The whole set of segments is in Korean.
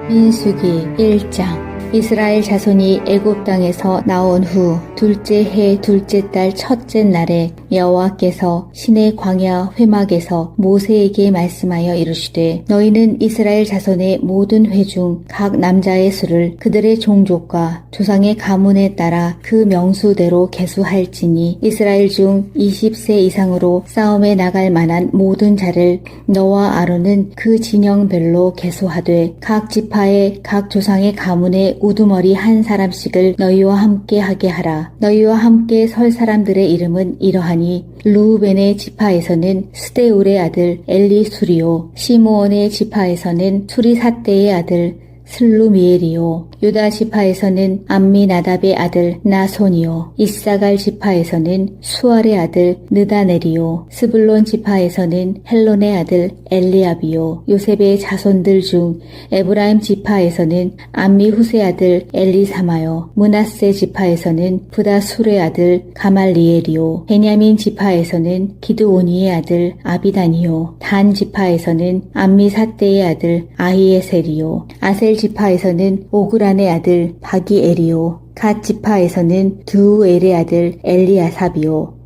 민수기 1장. 이스라엘 자손이 애굽 땅에서 나온 후 둘째 해 둘째 달 첫째 날에 여호와께서 시내 광야 회막에서 모세에게 말씀하여 이르시되 너희는 이스라엘 자손의 모든 회 중 각 남자의 수를 그들의 종족과 조상의 가문에 따라 그 명수대로 계수할지니 이스라엘 중 20세 이상으로 싸움에 나갈 만한 모든 자를 너와 아론은 그 진영별로 계수하되 각 지파의 각 조상의 가문에 우두머리 한 사람씩을 너희와 함께 하게 하라. 너희와 함께 설 사람들의 이름은 이러하니 르우벤의 지파에서는 스데울의 아들 엘리수리오, 시므온의 지파에서는 수리삿대의 아들 슬루미엘이요, 유다 지파에서는 암미나답의 아들 나손이요, 이사갈 지파에서는 수알의 아들 느다넬이요, 스불론 지파에서는 헬론의 아들 엘리압이요, 요셉의 자손들 중 에브라임 지파에서는 암미후스의 아들 엘리사마요, 므낫세 지파에서는 부다술의 아들 가말리엘이요, 베냐민 지파에서는 기드오니의 아들 아비단이요, 단 지파에서는 암미삿대의 아들 아히에셀이요, 아셀 지파에서는 오그란의 아들 바기엘이요, 갓 지파에서는 드우엘의 아들 엘리아삽이요,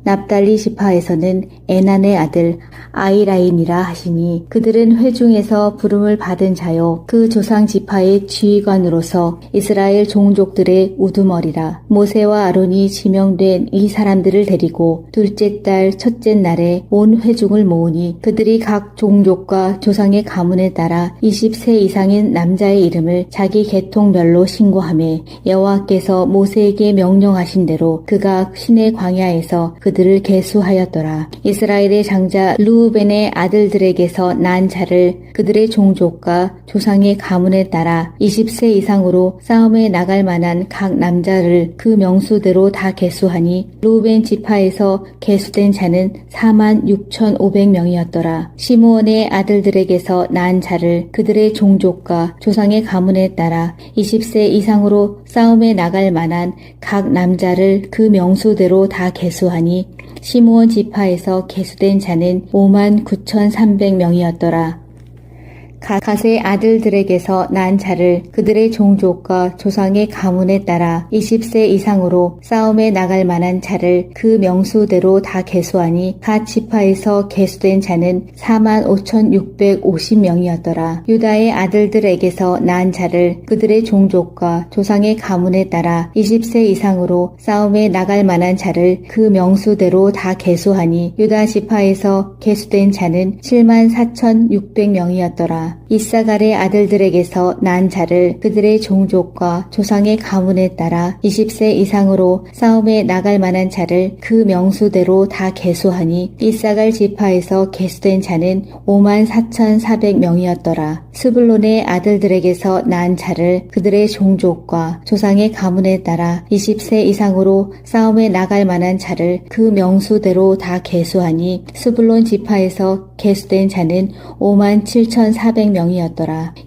납달리 지파에서는 에난의 아들 아이라인이라 하시니 그들은 회중에서 부름을 받은 자요 그 조상 지파의 지휘관으로서 이스라엘 종족들의 우두머리라. 모세와 아론이 지명된 이 사람들을 데리고 둘째 달 첫째 날에 온 회중을 모으니 그들이 각 종족과 조상의 가문에 따라 20세 이상인 남자의 이름을 자기 계통별로 신고하매 여호와께서 모세에게 명령하신 대로 그가 시내 광야에서 그들을 계수하였더라. 이스라엘의 장자 르우벤의 아들들에게서 난 자를 그들의 종족과 조상의 가문에 따라 20세 이상으로 싸움에 나갈 만한 각 남자를 그 명수대로 다 계수하니 르우벤 지파에서 계수된 자는 46,500명이었더라. 시므온의 아들들에게서 난 자를 그들의 종족과 조상의 가문에 따라 20세 이상으로 싸움에 나갈 만한 각 남자를 그 명수대로 다 계수하니 시므온 지파에서 계수된 자는 59,300명이었더라. 갓의 아들들에게서 난 자를 그들의 종족과 조상의 가문에 따라 20세 이상으로 싸움에 나갈 만한 자를 그 명수대로 다 계수하니 갓 지파에서 계수된 자는 45,650명이었더라. 유다의 아들들에게서 난 자를 그들의 종족과 조상의 가문에 따라 20세 이상으로 싸움에 나갈 만한 자를 그 명수대로 다 계수하니 유다 지파에서 계수된 자는 74,600명이었더라. 이사갈의 아들들에게서 난 자를 그들의 종족과 조상의 가문에 따라 20세 이상으로 싸움에 나갈 만한 자를 그 명수대로 다 계수하니 이사갈 지파에서 계수된 자는 54,400명이었더라. 스불론의 아들들에게서 난 자를 그들의 종족과 조상의 가문에 따라 20세 이상으로 싸움에 나갈 만한 자를 그 명수대로 다 계수하니 스불론 지파에서 계수된 자는 57,400명이었더라.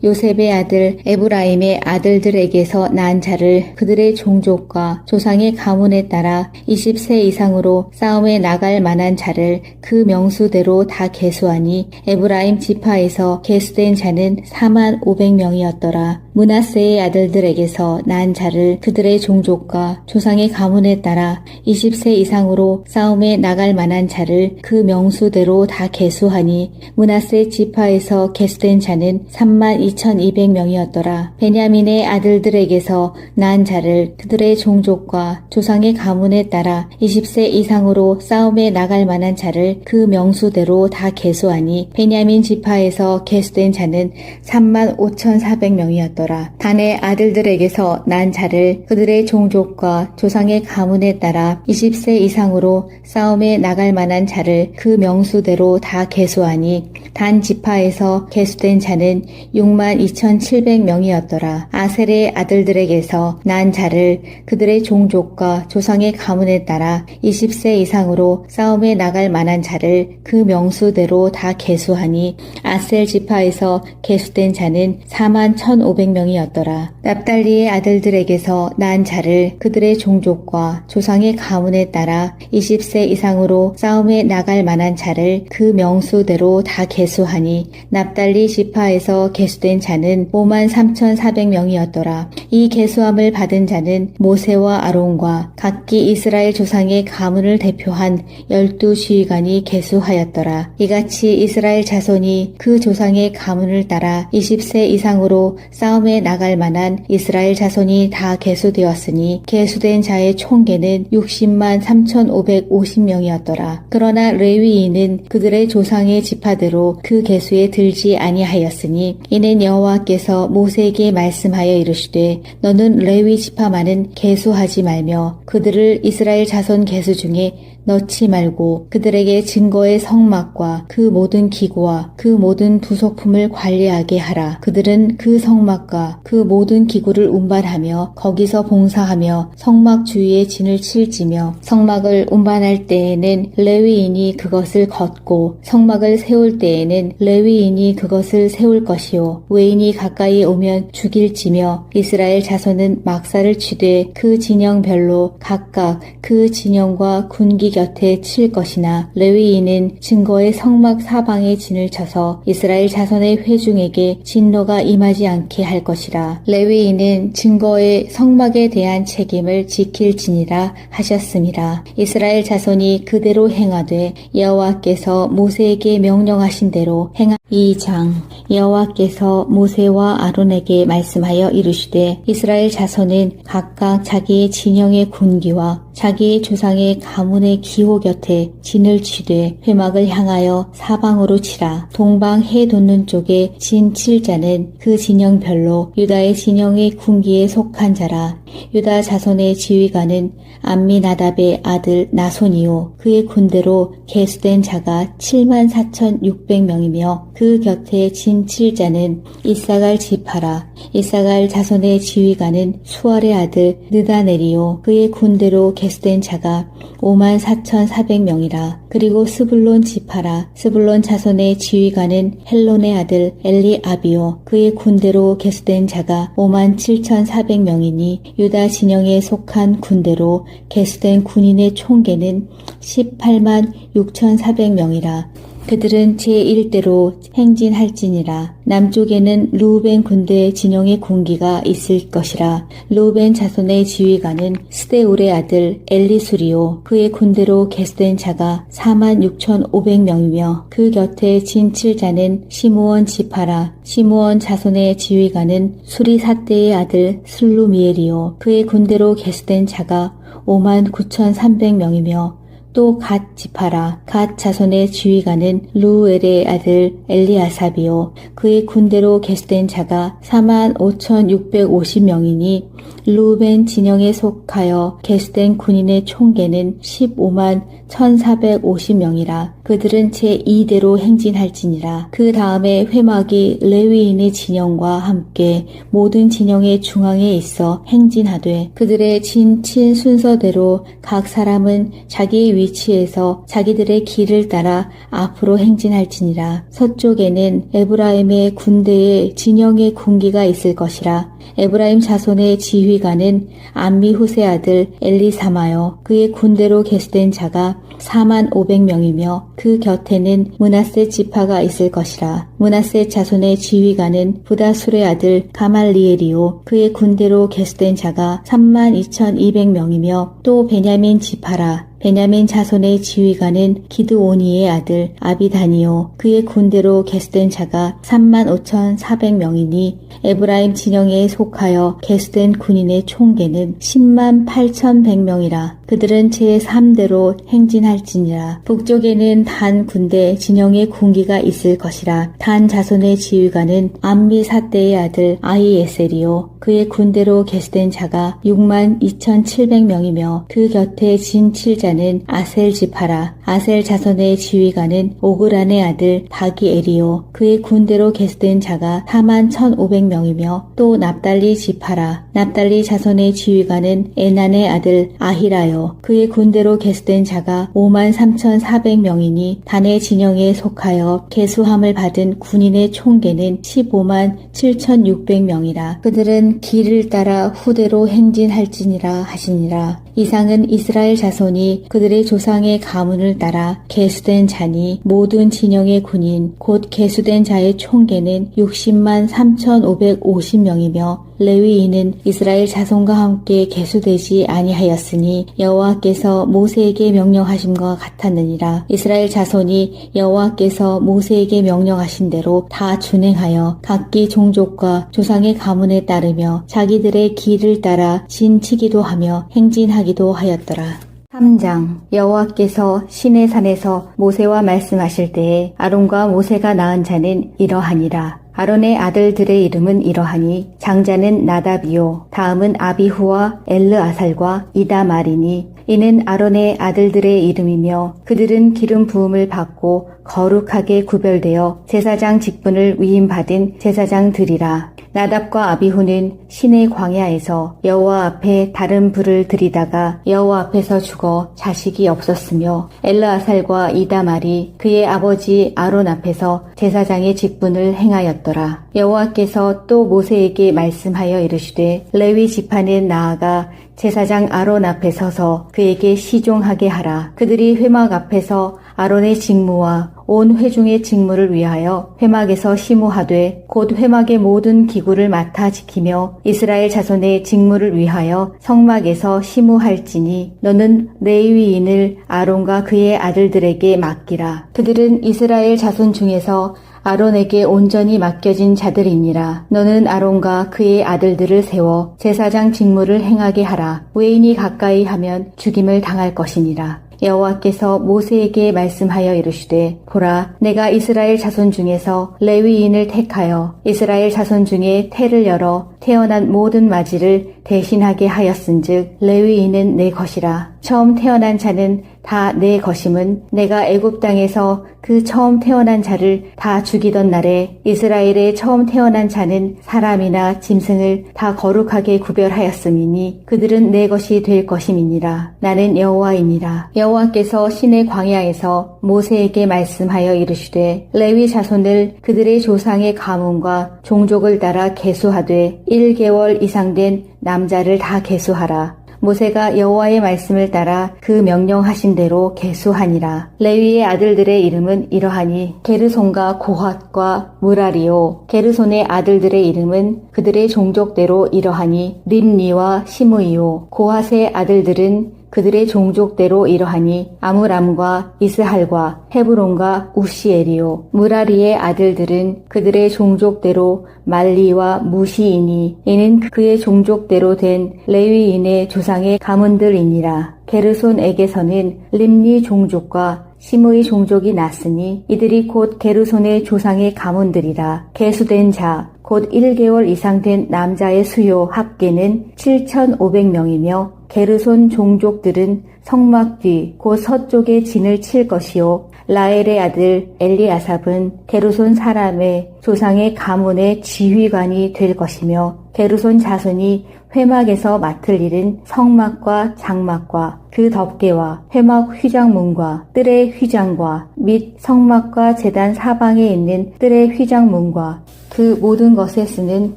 요셉의 아들 에브라임의 아들들에게서 난 자를 그들의 종족과 조상의 가문에 따라 20세 이상으로 싸움에 나갈 만한 자를 그 명수대로 다 계수하니 에브라임 지파에서 계수된 자는 45,000명이었더라. 므낫세의 아들들에게서 난 자를 그들의 종족과 조상의 가문에 따라 20세 이상으로 싸움에 나갈 만한 자를 그 명수대로 다 계수하니 므낫세 지파에서 계수된 자는 32,200명이었더라. 베냐민의 아들들에게서 난 자를 그들의 종족과 조상의 가문에 따라 20세 이상으로 싸움에 나갈 만한 자를 그 명수대로 다 계수하니 베냐민 지파에서 계수된 자는 35,400명이었더라. 단의 아들들에게서 난 자를 그들의 종족과 조상의 가문에 따라 20세 이상으로 싸움에 나갈 만한 자를 그 명수대로 다 계수하니 단 지파에서 계수된 자는 62,700명이었더라. 아셀의 아들들에게서 난 자를 그들의 종족과 조상의 가문에 따라 20세 이상으로 싸움에 나갈 만한 자를 그 명수대로 다 계수하니 아셀 지파에서 계수된 자는 41,500명이었더라. 납달리의 아들들에게서 난 자를 그들의 종족과 조상의 가문에 따라 20세 이상으로 싸움에 나갈 만한 자를 그 명수대로 다 계수하니 납달리 지파 지파에서 계수된 자는 53,400명이었더라. 이 계수함을 받은 자는 모세와 아론과 각기 이스라엘 조상의 가문을 대표한 12지휘관이 계수하였더라. 이같이 이스라엘 자손이 그 조상의 가문을 따라 20세 이상으로 싸움에 나갈 만한 이스라엘 자손이 다 계수되었으니 계수된 자의 총계는 60만 3,550명이었더라. 그러나 레위인은 그들의 조상의 지파대로 그 계수에 들지 아니하였으니 이는 여호와께서 모세에게 말씀하여 이르시되 너는 레위 지파만은 계수하지 말며 그들을 이스라엘 자손 계수 중에 넣지 말고 그들에게 증거의 성막과 그 모든 기구와 그 모든 부속품을 관리하게 하라. 그들은 그 성막과 그 모든 기구를 운반하며 거기서 봉사하며 성막 주위에 진을 칠지며 성막을 운반할 때에는 레위인이 그것을 걷고 성막을 세울 때에는 레위인이 그것을 세울 것이요 외인이 가까이 오면 죽일지며 이스라엘 자손은 막사를 치되 그 진영별로 각각 그 진영과 군기 곁에 칠 것이나 레위인은 증거의 성막 사방에 진을 쳐서 이스라엘 자손의 회중에게 진노가 임하지 않게 할 것이라. 레위인은 증거의 성막에 대한 책임을 지킬지니라 하셨습니다. 이스라엘 자손이 그대로 행하되 여호와께서 모세에게 명령하신 대로 행한 2장 여호와께서 모세와 아론에게 말씀하여 이르시되 이스라엘 자손은 각각 자기의 진영의 군기와 자기의 조상의 가문의 기호 곁에 진을 치되 회막을 향하여 사방으로 치라. 동방 해 돋는 쪽에 진 칠 자는 그 진영별로 유다의 진영의 군기에 속한 자라. 유다 자손의 지휘관은 암미나답의 아들 나손이요 그의 군대로 계수된 자가 74,600명이며 그 곁에 진 칠 자는 이사갈 지파라. 이사갈 자손의 지휘관은 수알의 아들 느다넬이요 그의 군대로 계수된 자가 54,400명이라. 그리고 스불론 지파라. 스불론 자손의 지휘관은 헬론의 아들 엘리아비요 그의 군대로 계수된 자가 57,400명이니 유다 진영에 속한 군대로 계수된 군인의 총계는 18만 6,400명이라. 그들은 제1대로 행진할지니라. 남쪽에는 르우벤 군대 진영의 군기가 있을 것이라. 르우벤 자손의 지휘관은 스데울의 아들 엘리수리요 그의 군대로 계수된 자가 46,500명이며 그 곁에 진 칠 자는 시므온 지파라. 시므온 자손의 지휘관은 수리사대의 아들 슬루미엘이요 그의 군대로 계수된 자가 59,300명이며 또 갓 지파라. 갓 자손의 지휘관은 루엘의 아들 엘리아삽이요 그의 군대로 계수된 자가 45,650명이니 루벤 진영에 속하여 계수된 군인의 총계는 15만 1,450명이라. 그들은 제2대로 행진할지니라. 그 다음에 회막이 레위인의 진영과 함께 모든 진영의 중앙에 있어 행진하되 그들의 진친 순서대로 각 사람은 자기의 위치에서 자기들의 길을 따라 앞으로 행진할지니라. 서쪽에는 에브라임의 군대의 진영의 군기가 있을 것이라. 에브라임 자손의 지휘관은 암미후세 아들 엘리사마요 그의 군대로 계수된 자가 45,000명이며 그 곁에는 므낫세 지파가 있을 것이라. 므낫세 자손의 지휘관은 부다술의 아들 가말리엘이요 그의 군대로 계수된 자가 32,200명이며 또 베냐민 지파라. 베냐민 자손의 지휘관은 기드오니의 아들 아비다니요 그의 군대로 계수된 자가 35,400명이니 에브라임 진영에 속하여 계수된 군인의 총계는 10만 8,100명이라. 그들은 제3대로 행진할지니라. 북쪽에는 단 군대 진영의 군기가 있을 것이라. 단 자손의 지휘관은 암미사대의 아들 아히에셀이요 그의 군대로 계수된 자가 6만 2,700명이며 그 곁에 진 칠자는 아셀 지파라. 아셀 자손의 지휘관은 오그란의 아들 바기엘이요 그의 군대로 계수된 자가 4만 1,500명이며 또 납달리 지파라. 납달리 자손의 지휘관은 에난의 아들 아히라요 그의 군대로 계수된 자가 5만 3,400명이니 단의 진영에 속하여 계수함을 받은 군인의 총계는 15만 7,600명이라. 그들은 길을 따라 후대로 행진할지니라 하시니라. 이상은 이스라엘 자손이 그들의 조상의 가문을 따라 계수된 자니 모든 진영의 군인 곧 계수된 자의 총계는 60만 3,550명이며 레위인은 이스라엘 자손과 함께 계수되지 아니하였으니 여호와께서 모세에게 명령하심과 같았느니라. 이스라엘 자손이 여호와께서 모세에게 명령하신 대로 다 준행하여 각기 종족과 조상의 가문에 따르며 자기들의 길을 따라 진치기도 하며 행진하기도 하였더라. 3장. 여호와께서 시내산에서 모세와 말씀하실 때에 아론과 모세가 낳은 자는 이러하니라. 아론의 아들들의 이름은 이러하니 장자는 나답이요 다음은 아비후와 엘르아살과 이다말이니 이는 아론의 아들들의 이름이며 그들은 기름 부음을 받고 거룩하게 구별되어 제사장 직분을 위임받은 제사장들이라. 나답과 아비후는 시내 광야에서 여호와 앞에 다른 불을 들이다가 여호와 앞에서 죽어 자식이 없었으며 엘르아살과 이다말이 그의 아버지 아론 앞에서 제사장의 직분을 행하였더라. 여호와께서 또 모세에게 말씀하여 이르시되 레위 지파는 나아가 제사장 아론 앞에 서서 그에게 시종하게 하라. 그들이 회막 앞에서 아론의 직무와 온 회중의 직무를 위하여 회막에서 시무하되 곧 회막의 모든 기구를 맡아 지키며 이스라엘 자손의 직무를 위하여 성막에서 시무할지니 너는 레위인을 아론과 그의 아들들에게 맡기라. 그들은 이스라엘 자손 중에서 아론에게 온전히 맡겨진 자들이니라. 너는 아론과 그의 아들들을 세워 제사장 직무를 행하게 하라. 외인이 가까이 하면 죽임을 당할 것이니라. 여호와께서 모세에게 말씀하여 이르시되 보라 내가 이스라엘 자손 중에서 레위인을 택하여 이스라엘 자손 중에 태를 열어 태어난 모든 마지를 대신하게 하였은즉 레위인은 내 것이라. 처음 태어난 자는 다 내 것임은 내가 애굽 땅에서 그 처음 태어난 자를 다 죽이던 날에 이스라엘의 처음 태어난 자는 사람이나 짐승을 다 거룩하게 구별하였음이니 그들은 내 것이 될 것임이니라. 나는 여호와이니라. 여호와께서 시내 광야에서 모세에게 말씀하여 이르시되 레위 자손을 그들의 조상의 가문과 종족을 따라 계수하되 1개월 이상 된 남자를 다 계수하라. 모세가 여호와의 말씀을 따라 그 명령하신 대로 계수하니라. 레위의 아들들의 이름은 이러하니 게르손과 고핫과 무라리요. 게르손의 아들들의 이름은 그들의 종족대로 이러하니 림니와 시므이요. 고핫의 아들들은 그들의 종족대로 이러하니 아므람과 이스할과 헤브론과 우시엘이요. 무라리의 아들들은 그들의 종족대로 말리와 무시이니 이는 그의 종족대로 된 레위인의 조상의 가문들이니라. 게르손에게서는 림니 종족과 시므의 종족이 났으니 이들이 곧 게르손의 조상의 가문들이라. 계수된 자 곧 1개월 이상 된 남자의 수요 합계는 7,500명이며 게르손 종족들은 성막 뒤 곧 서쪽에 진을 칠 것이요 라엘의 아들 엘리아삽은 게르손 사람의 조상의 가문의 지휘관이 될 것이며 게르손 자손이 회막에서 맡을 일은 성막과 장막과 그 덮개와 회막 휘장문과 뜰의 휘장과 및 성막과 제단 사방에 있는 뜰의 휘장문과 그 모든 것에 쓰는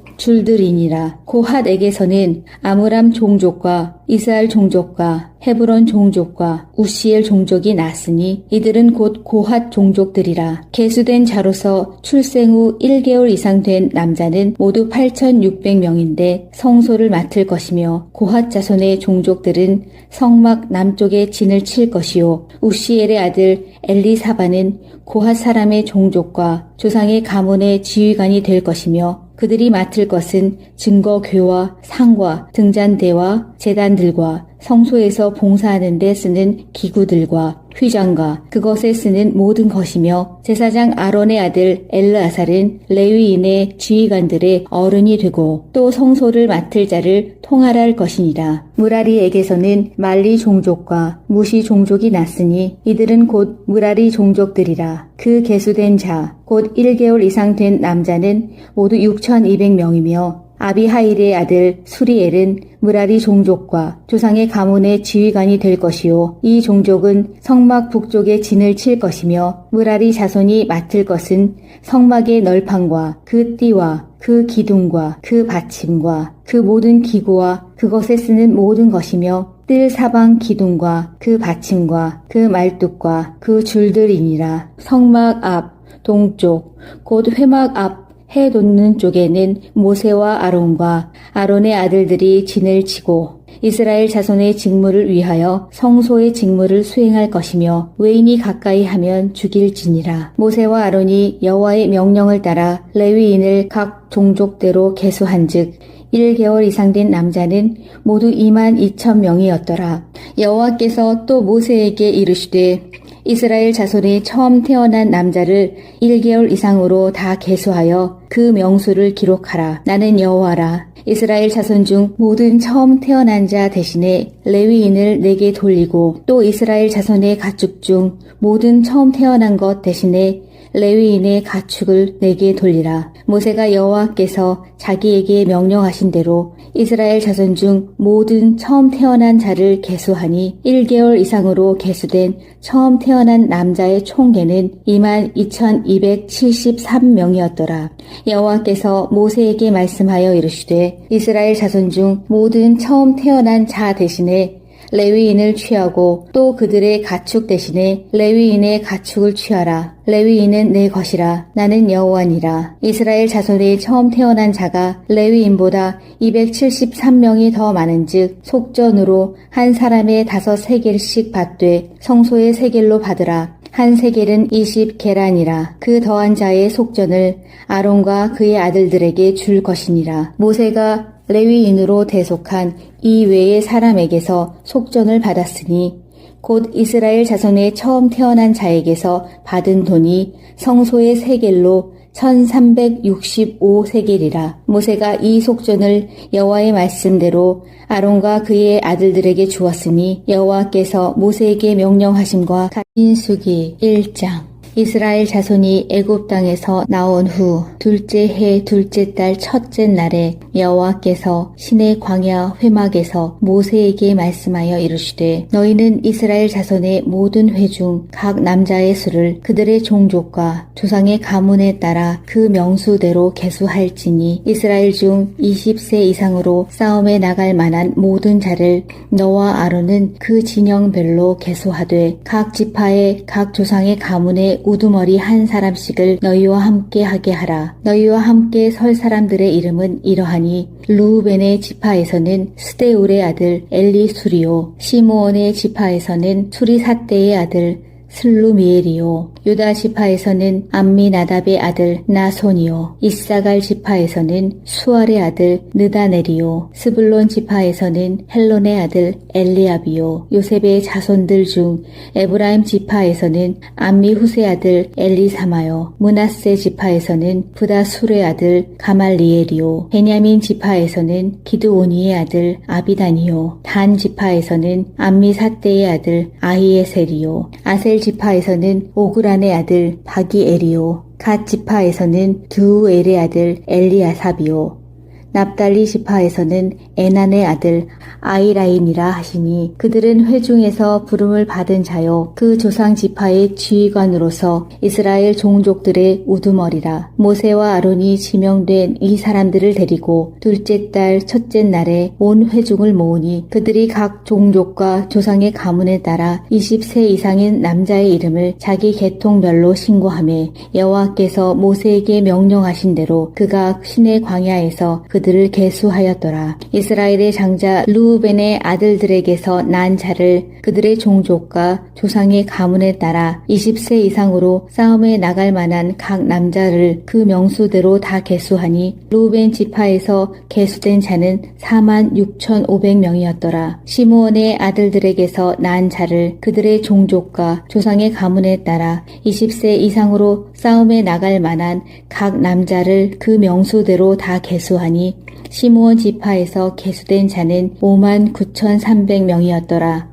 줄들이니라. 고핫에게서는 아므람 종족과 이스할 종족과 헤브론 종족과 우시엘 종족이 났으니 이들은 곧 고핫 종족들이라. 계수된 자로서 출생 후 1개월 이상 된 남자는 모두 8,600명인데 성소를 맡을 것이며 고핫 자손의 종족들은 성막 남쪽에 진을 칠 것이요 우시엘의 아들 엘리사바는 고핫 사람의 종족과 조상의 가문의 지휘관이 될 것이며 그들이 맡을 것은 증거궤와 상과 등잔대와 제단들과 성소에서 봉사하는 데 쓰는 기구들과 휘장과 그것에 쓰는 모든 것이며 제사장 아론의 아들 엘르아살은 레위인의 지휘관들의 어른이 되고 또 성소를 맡을 자를 통할할 것이니라. 무라리에게서는 말리 종족과 무시 종족이 났으니 이들은 곧 무라리 종족들이라. 그 계수된 자 곧 1개월 이상 된 남자는 모두 6,200명이며 아비하일의 아들 수리엘은 무라리 종족과 조상의 가문의 지휘관이 될 것이요 이 종족은 성막 북쪽에 진을 칠 것이며 무라리 자손이 맡을 것은 성막의 널판과 그 띠와 그 기둥과 그 받침과 그 모든 기구와 그것에 쓰는 모든 것이며 뜰 사방 기둥과 그 받침과 그 말뚝과 그 줄들이니라. 성막 앞 동쪽 곧 회막 앞 해 돋는 쪽에는 모세와 아론과 아론의 아들들이 진을 치고 이스라엘 자손의 직무를 위하여 성소의 직무를 수행할 것이며 외인이 가까이 하면 죽일지니라. 모세와 아론이 여호와의 명령을 따라 레위인을 각 종족대로 계수한즉 1개월 이상 된 남자는 모두 22,000명이었더라. 여호와께서 또 모세에게 이르시되 이스라엘 자손이 처음 태어난 남자를 1개월 이상으로 다 계수하여 그 명수를 기록하라. 나는 여호와라. 이스라엘 자손 중 모든 처음 태어난 자 대신에 레위인을 내게 돌리고 또 이스라엘 자손의 가축 중 모든 처음 태어난 것 대신에 레위인의 가축을 내게 돌리라. 모세가 여호와께서 자기에게 명령하신 대로 이스라엘 자손 중 모든 처음 태어난 자를 계수하니 1개월 이상으로 계수된 처음 태어난 남자의 총계는 22,273명이었더라. 여호와께서 모세에게 말씀하여 이르시되 이스라엘 자손 중 모든 처음 태어난 자 대신에 레위인을 취하고 또 그들의 가축 대신에 레위인의 가축을 취하라. 레위인은 내 것이라. 나는 여호와니라. 이스라엘 자손의 처음 태어난 자가 레위인보다 273명이 더 많은즉 속전으로 한 사람의 5세겔씩 받되 성소의 세겔로 받으라. 한 세겔은 20계란이라. 그 더한 자의 속전을 아론과 그의 아들들에게 줄 것이니라. 모세가 레위인으로 대속한 이 외의 사람에게서 속전을 받았으니 곧 이스라엘 자손의 처음 태어난 자에게서 받은 돈이 성소의 세겔로 1365세겔이라. 모세가 이 속전을 여호와의 말씀대로 아론과 그의 아들들에게 주었으니 여호와께서 모세에게 명령하심과 민수기 1장. 이스라엘 자손이 애굽 땅에서 나온 후 둘째 해 둘째 달 첫째 날에 여호와께서 시내 광야 회막에서 모세에게 말씀하여 이르시되 너희는 이스라엘 자손의 모든 회 중 각 남자의 수를 그들의 종족과 조상의 가문에 따라 그 명수대로 계수할지니 이스라엘 중 20세 이상으로 싸움에 나갈 만한 모든 자를 너와 아론은 그 진영별로 계수하되 각 지파의 각 조상의 가문에 우두머리 한 사람씩을 너희와 함께 하게 하라. 너희와 함께 설 사람들의 이름은 이러하니 루우벤의 지파에서는 스데울의 아들 엘리수리오, 시므온의 지파에서는 수리사떼의 아들 슬루미엘이요. 유다 지파에서는 암미나답의 아들 나손이요. 이사갈 지파에서는 수알의 아들 느다넬이요. 스불론 지파에서는 헬론의 아들 엘리압이요. 요셉의 자손들 중 에브라임 지파에서는 암미후스의 아들 엘리사마요. 므낫세 지파에서는 부다술의 아들 가말리엘이요. 베냐민 지파에서는 기드오니의 아들 아비단이요. 단 지파에서는 암미사떼의 아들 아히에셀이요. 아셀 지파에서는 오그란의 아들 바기엘이요. 갓 지파에서는 드우엘의 아들 엘리아삽이요. 납달리 지파에서는 에난의 아들 아이라인이라 하시니 그들은 회중에서 부름을 받은 자요 그 조상 지파의 지휘관으로서 이스라엘 종족들의 우두머리라. 모세와 아론이 지명된 이 사람들을 데리고 둘째 달 첫째 날에 온 회중을 모으니 그들이 각 종족과 조상의 가문에 따라 20세 이상인 남자의 이름을 자기 계통별로 신고하며 여호와께서 모세에게 명령하신 대로 그가 시내 광야에서 그들을 계수하였더라. 이스라엘의 장자 루우벤의 아들들에게서 난 자를 그들의 종족과 조상의 가문에 따라 20세 이상으로 싸움에 나갈 만한 각 남자를 그 명수대로 다 계수하니 루우벤 지파에서 계수된 자는 46,500명이었더라. 시므온의 아들들에게서 난 자를 그들의 종족과 조상의 가문에 따라 20세 이상으로 싸움에 나갈 만한 각 남자를 그 명수대로 다 계수하니 시므온 지파에서 계수된 자는 59,300명이었더라.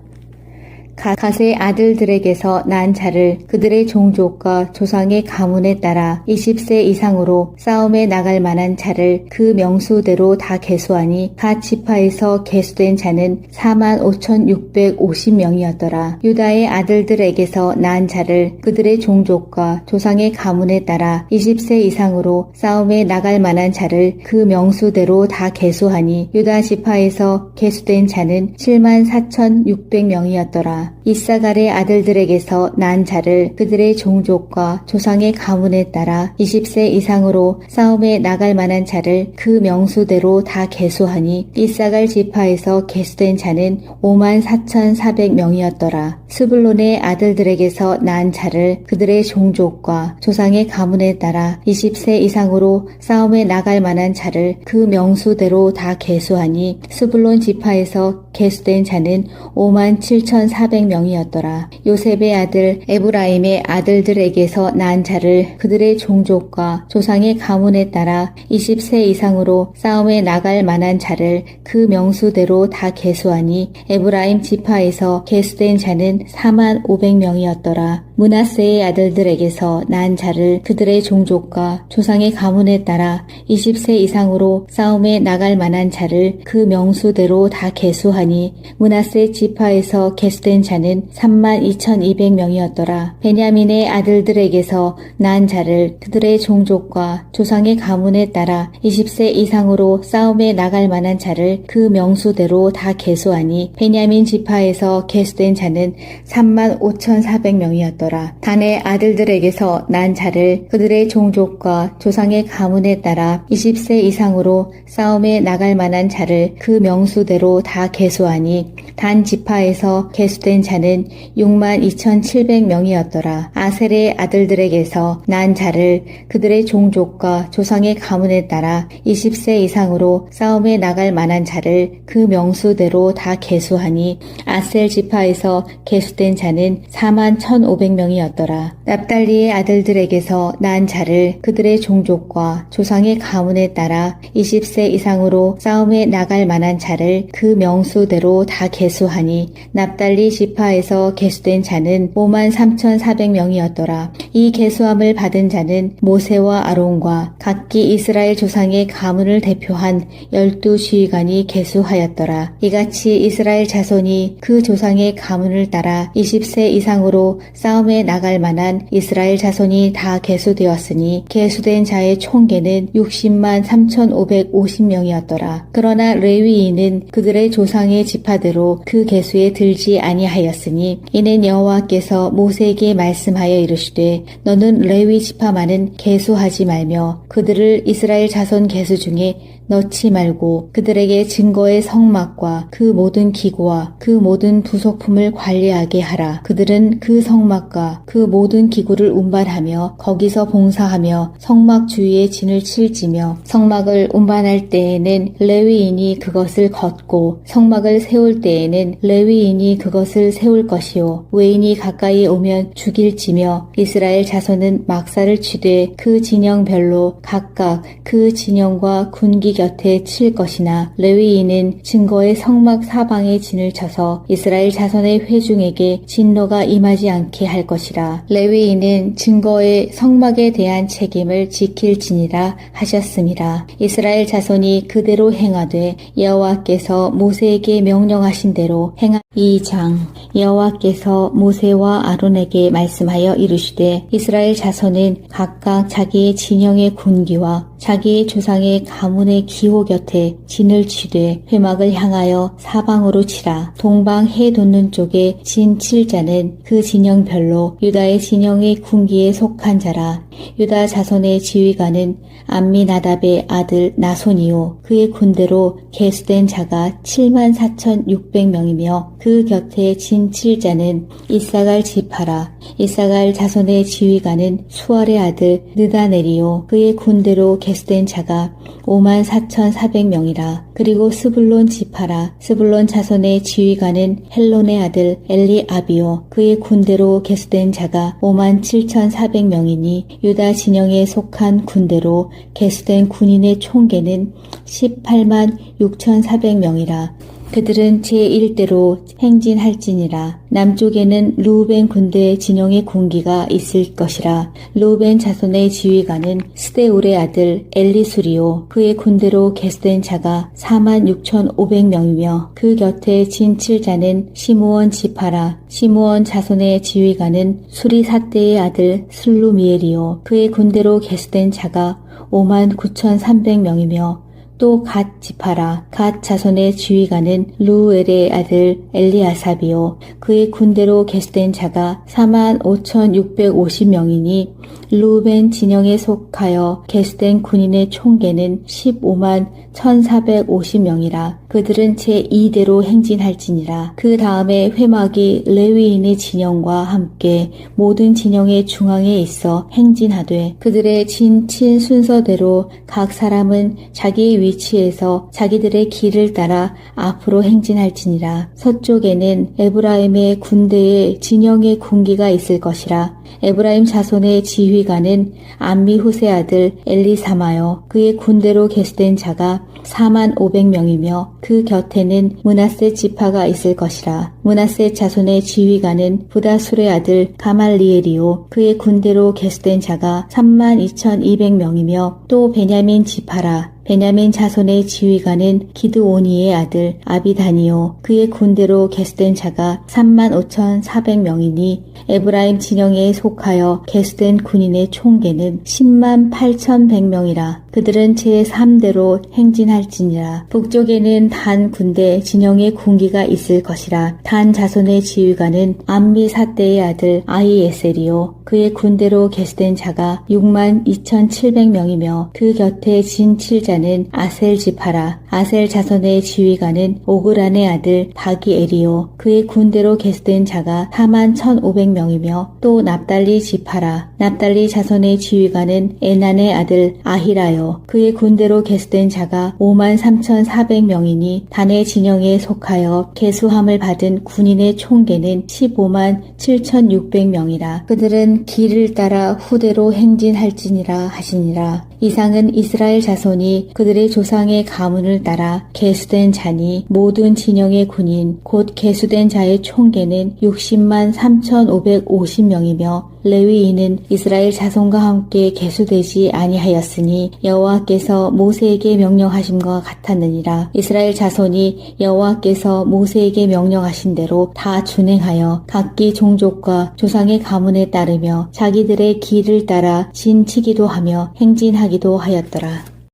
갓의 아들들에게서 난 자를 그들의 종족과 조상의 가문에 따라 20세 이상으로 싸움에 나갈 만한 자를 그 명수대로 다 계수하니 갓 지파에서 계수된 자는 45,650명이었더라. 유다의 아들들에게서 난 자를 그들의 종족과 조상의 가문에 따라 20세 이상으로 싸움에 나갈 만한 자를 그 명수대로 다 계수하니 유다 지파에서 계수된 자는 74,600명이었더라. 이사갈의 아들들에게서 난 자를 그들의 종족과 조상의 가문에 따라 20세 이상으로 싸움에 나갈 만한 자를 그 명수대로 다 계수하니 이사갈 지파에서 계수된 자는 54,400명이었더라. 스불론의 아들들에게서 난 자를 그들의 종족과 조상의 가문에 따라 20세 이상으로 싸움에 나갈 만한 자를 그 명수대로 다 계수하니 스불론 지파에서 계수된 자는 57,400명이었더라. 요셉의 아들 에브라임의 아들들에게서 난 자를 그들의 종족과 조상의 가문에 따라 20세 이상으로 싸움에 나갈 만한 자를 그 명수대로 다 계수하니 에브라임 지파에서 계수된 자는 45,000명이었더라. 므낫세의 아들들에게서 난 자를 그들의 종족과 조상의 가문에 따라 20세 이상으로 싸움에 나갈 만한 자를 그 명수대로 다 계수하니 므낫세 지파에서 계수된 자는 32,200명이었더라. 베냐민의 아들들에게서 난 자를 그들의 종족과 조상의 가문에 따라 20세 이상으로 싸움에 나갈 만한 자를 그 명수대로 다 계수하니 베냐민 지파에서 계수된 자는 35,400명이었더라. 단의 아들들에게서 난 자를 그들의 종족과 조상의 가문에 따라 20세 이상으로 싸움에 나갈 만한 자를 그 명수대로 다 계수하니 단 지파에서 계수된 자는 62,700명이었더라. 아셀의 아들들에게서 난 자를 그들의 종족과 조상의 가문에 따라 20세 이상으로 싸움에 나갈 만한 자를 그 명수대로 다 계수하니 아셀 지파에서 계수된 자는 41,500명이었더라. 납달리의 아들들에게서 난 자를 그들의 종족과 조상의 가문에 따라 20세 이상으로 싸움에 나갈 만한 자를 그 명수대로 다 계수하니 납달리 지파에서 계수된 자는 53,400명이었더라. 이 계수함을 받은 자는 모세와 아론과 각기 이스라엘 조상의 가문을 대표한 12지휘관이 계수하였더라. 이같이 이스라엘 자손이 그 조상의 가문을 따라 20세 이상으로 싸움에 나갈 만한 이스라엘 자손이 다 계수되었으니 계수된 자의 총계는 60만 3,550명이었더라. 그러나 레위인은 그들의 조상의 지파대로 그 계수에 들지 아니하였으니 이는 여호와께서 모세에게 말씀하여 이르시되 너는 레위 지파만은 계수하지 말며 그들을 이스라엘 자손 계수 중에 넣지 말고 그들에게 증거의 성막과 그 모든 기구와 그 모든 부속품을 관리하게 하라. 그들은 그 성막과 그 모든 기구를 운반하며 거기서 봉사하며 성막 주위에 진을 칠지며 성막을 운반할 때에는 레위인이 그것을 걷고 성막을 세울 때에는 레위인이 그것을 세울 것이요 외인이 가까이 오면 죽일지며 이스라엘 자손은 막사를 치되 그 진영별로 각각 그 진영과 군기 곁에 칠 것이나 레위인은 증거의 성막 사방에 진을 쳐서 이스라엘 자손의 회중에게 진노가 임하지 않게 할 것이라. 레위인은 증거의 성막에 대한 책임을 지킬지니라 하셨습니다. 이스라엘 자손이 그대로 행하되 여호와께서 모세에게 명령하신 대로 행한 2장 여호와께서 모세와 아론에게 말씀하여 이르시되 이스라엘 자손은 각각 자기의 진영의 군기와 자기의 조상의 가문의 기호 곁에 진을 치되 회막을 향하여 사방으로 치라. 동방 해 돋는 쪽에 진 칠 자는 그 진영별로 유다의 진영의 군기에 속한 자라. 유다 자손의 지휘관은 암미나답의 아들 나손이요 그의 군대로 계수된 자가 74,600명이며 그 곁에 진 칠 자는 이사갈 지파라. 이사갈 자손의 지휘관은 수알의 아들 느다넬이요 그의 군대로 계수된 자가 54,400명이라. 그리고 스불론 지파라. 스불론 자손의 지휘관은 헬론의 아들 엘리아비요 그의 군대로 계수된 자가 57,400명이니 유다 진영에 속한 군대로 계수된 군인의 총계는 186,400명이라. 그들은 제1대로 행진할지니라. 남쪽에는 르우벤 군대 진영의 군기가 있을 것이라. 르우벤 자손의 지휘관은 스데울의 아들 엘리수리요. 그의 군대로 계수된 자가 46,500명이며 그 곁에 진칠자는 시므온 지파라. 시므온 자손의 지휘관은 수리사대의 아들 슬루미엘이요. 그의 군대로 계수된 자가 59,300명이며 또 갓 지파라. 갓 자손의 지휘관은 루엘의 아들 엘리아삽이요. 그의 군대로 계수된 자가 45,650명이니 루벤 진영에 속하여 계수된 군인의 총계는 151,450명이라. 그들은 제2대로 행진할지니라. 그 다음에 회막이 레위인의 진영과 함께 모든 진영의 중앙에 있어 행진하되 그들의 진친 순서대로 각 사람은 자기의 위치에서 자기들의 길을 따라 앞으로 행진할지니라. 서쪽에는 에브라임의 군대의 진영의 군기가 있을 것이라. 에브라임 자손의 지휘관은 암미후세 아들 엘리사마요. 그의 군대로 계수된 자가 45,000명이며 그 곁에는 므낫세 지파가 있을 것이라. 므낫세 자손의 지휘관은 부다술의 아들 가말리엘이요. 그의 군대로 계수된 자가 32,200명이며 또 베냐민 지파라. 베냐민 자손의 지휘관은 기드오니의 아들 아비다니요. 그의 군대로 계수된 자가 35,400명이니 에브라임 진영에 속하여 계수된 군인의 총계는 108,100명이라. 그들은 제3대로 행진할지니라. 북쪽에는 단 군대 진영의 군기가 있을 것이라. 단 자손의 지휘관은 암미사대의 아들 아히에셀이요. 그의 군대로 계수된 자가 62,700명이며 그 곁에 진칠자는 아셀 지파라. 아셀 자손의 지휘관은 오그란의 아들 바기엘이요. 그의 군대로 계수된 자가 41,500명이며 또 납달리 지파라. 납달리 자손의 지휘관은 에난의 아들 아히라요. 그의 군대로 계수된 자가 53,400명이니 단의 진영에 속하여 계수함을 받은 군인의 총계는 157,600명이라. 그들은 길을 따라 후대로 행진할지니라 하시니라. 이상은 이스라엘 자손이 그들의 조상의 가문을 따라 계수된 자니 모든 진영의 군인 곧 계수된 자의 총계는 603,550명이며 레위인은 이스라엘 자손과 함께 계수되지 아니하였으니 여호와께서 모세에게 명령하심과 같았느니라. 이스라엘 자손이 여호와께서 모세에게 명령하신 대로 다 준행하여 각기 종족과 조상의 가문에 따르며 자기들의 길을 따라 진치기도 하며 행진하기도 하였더라.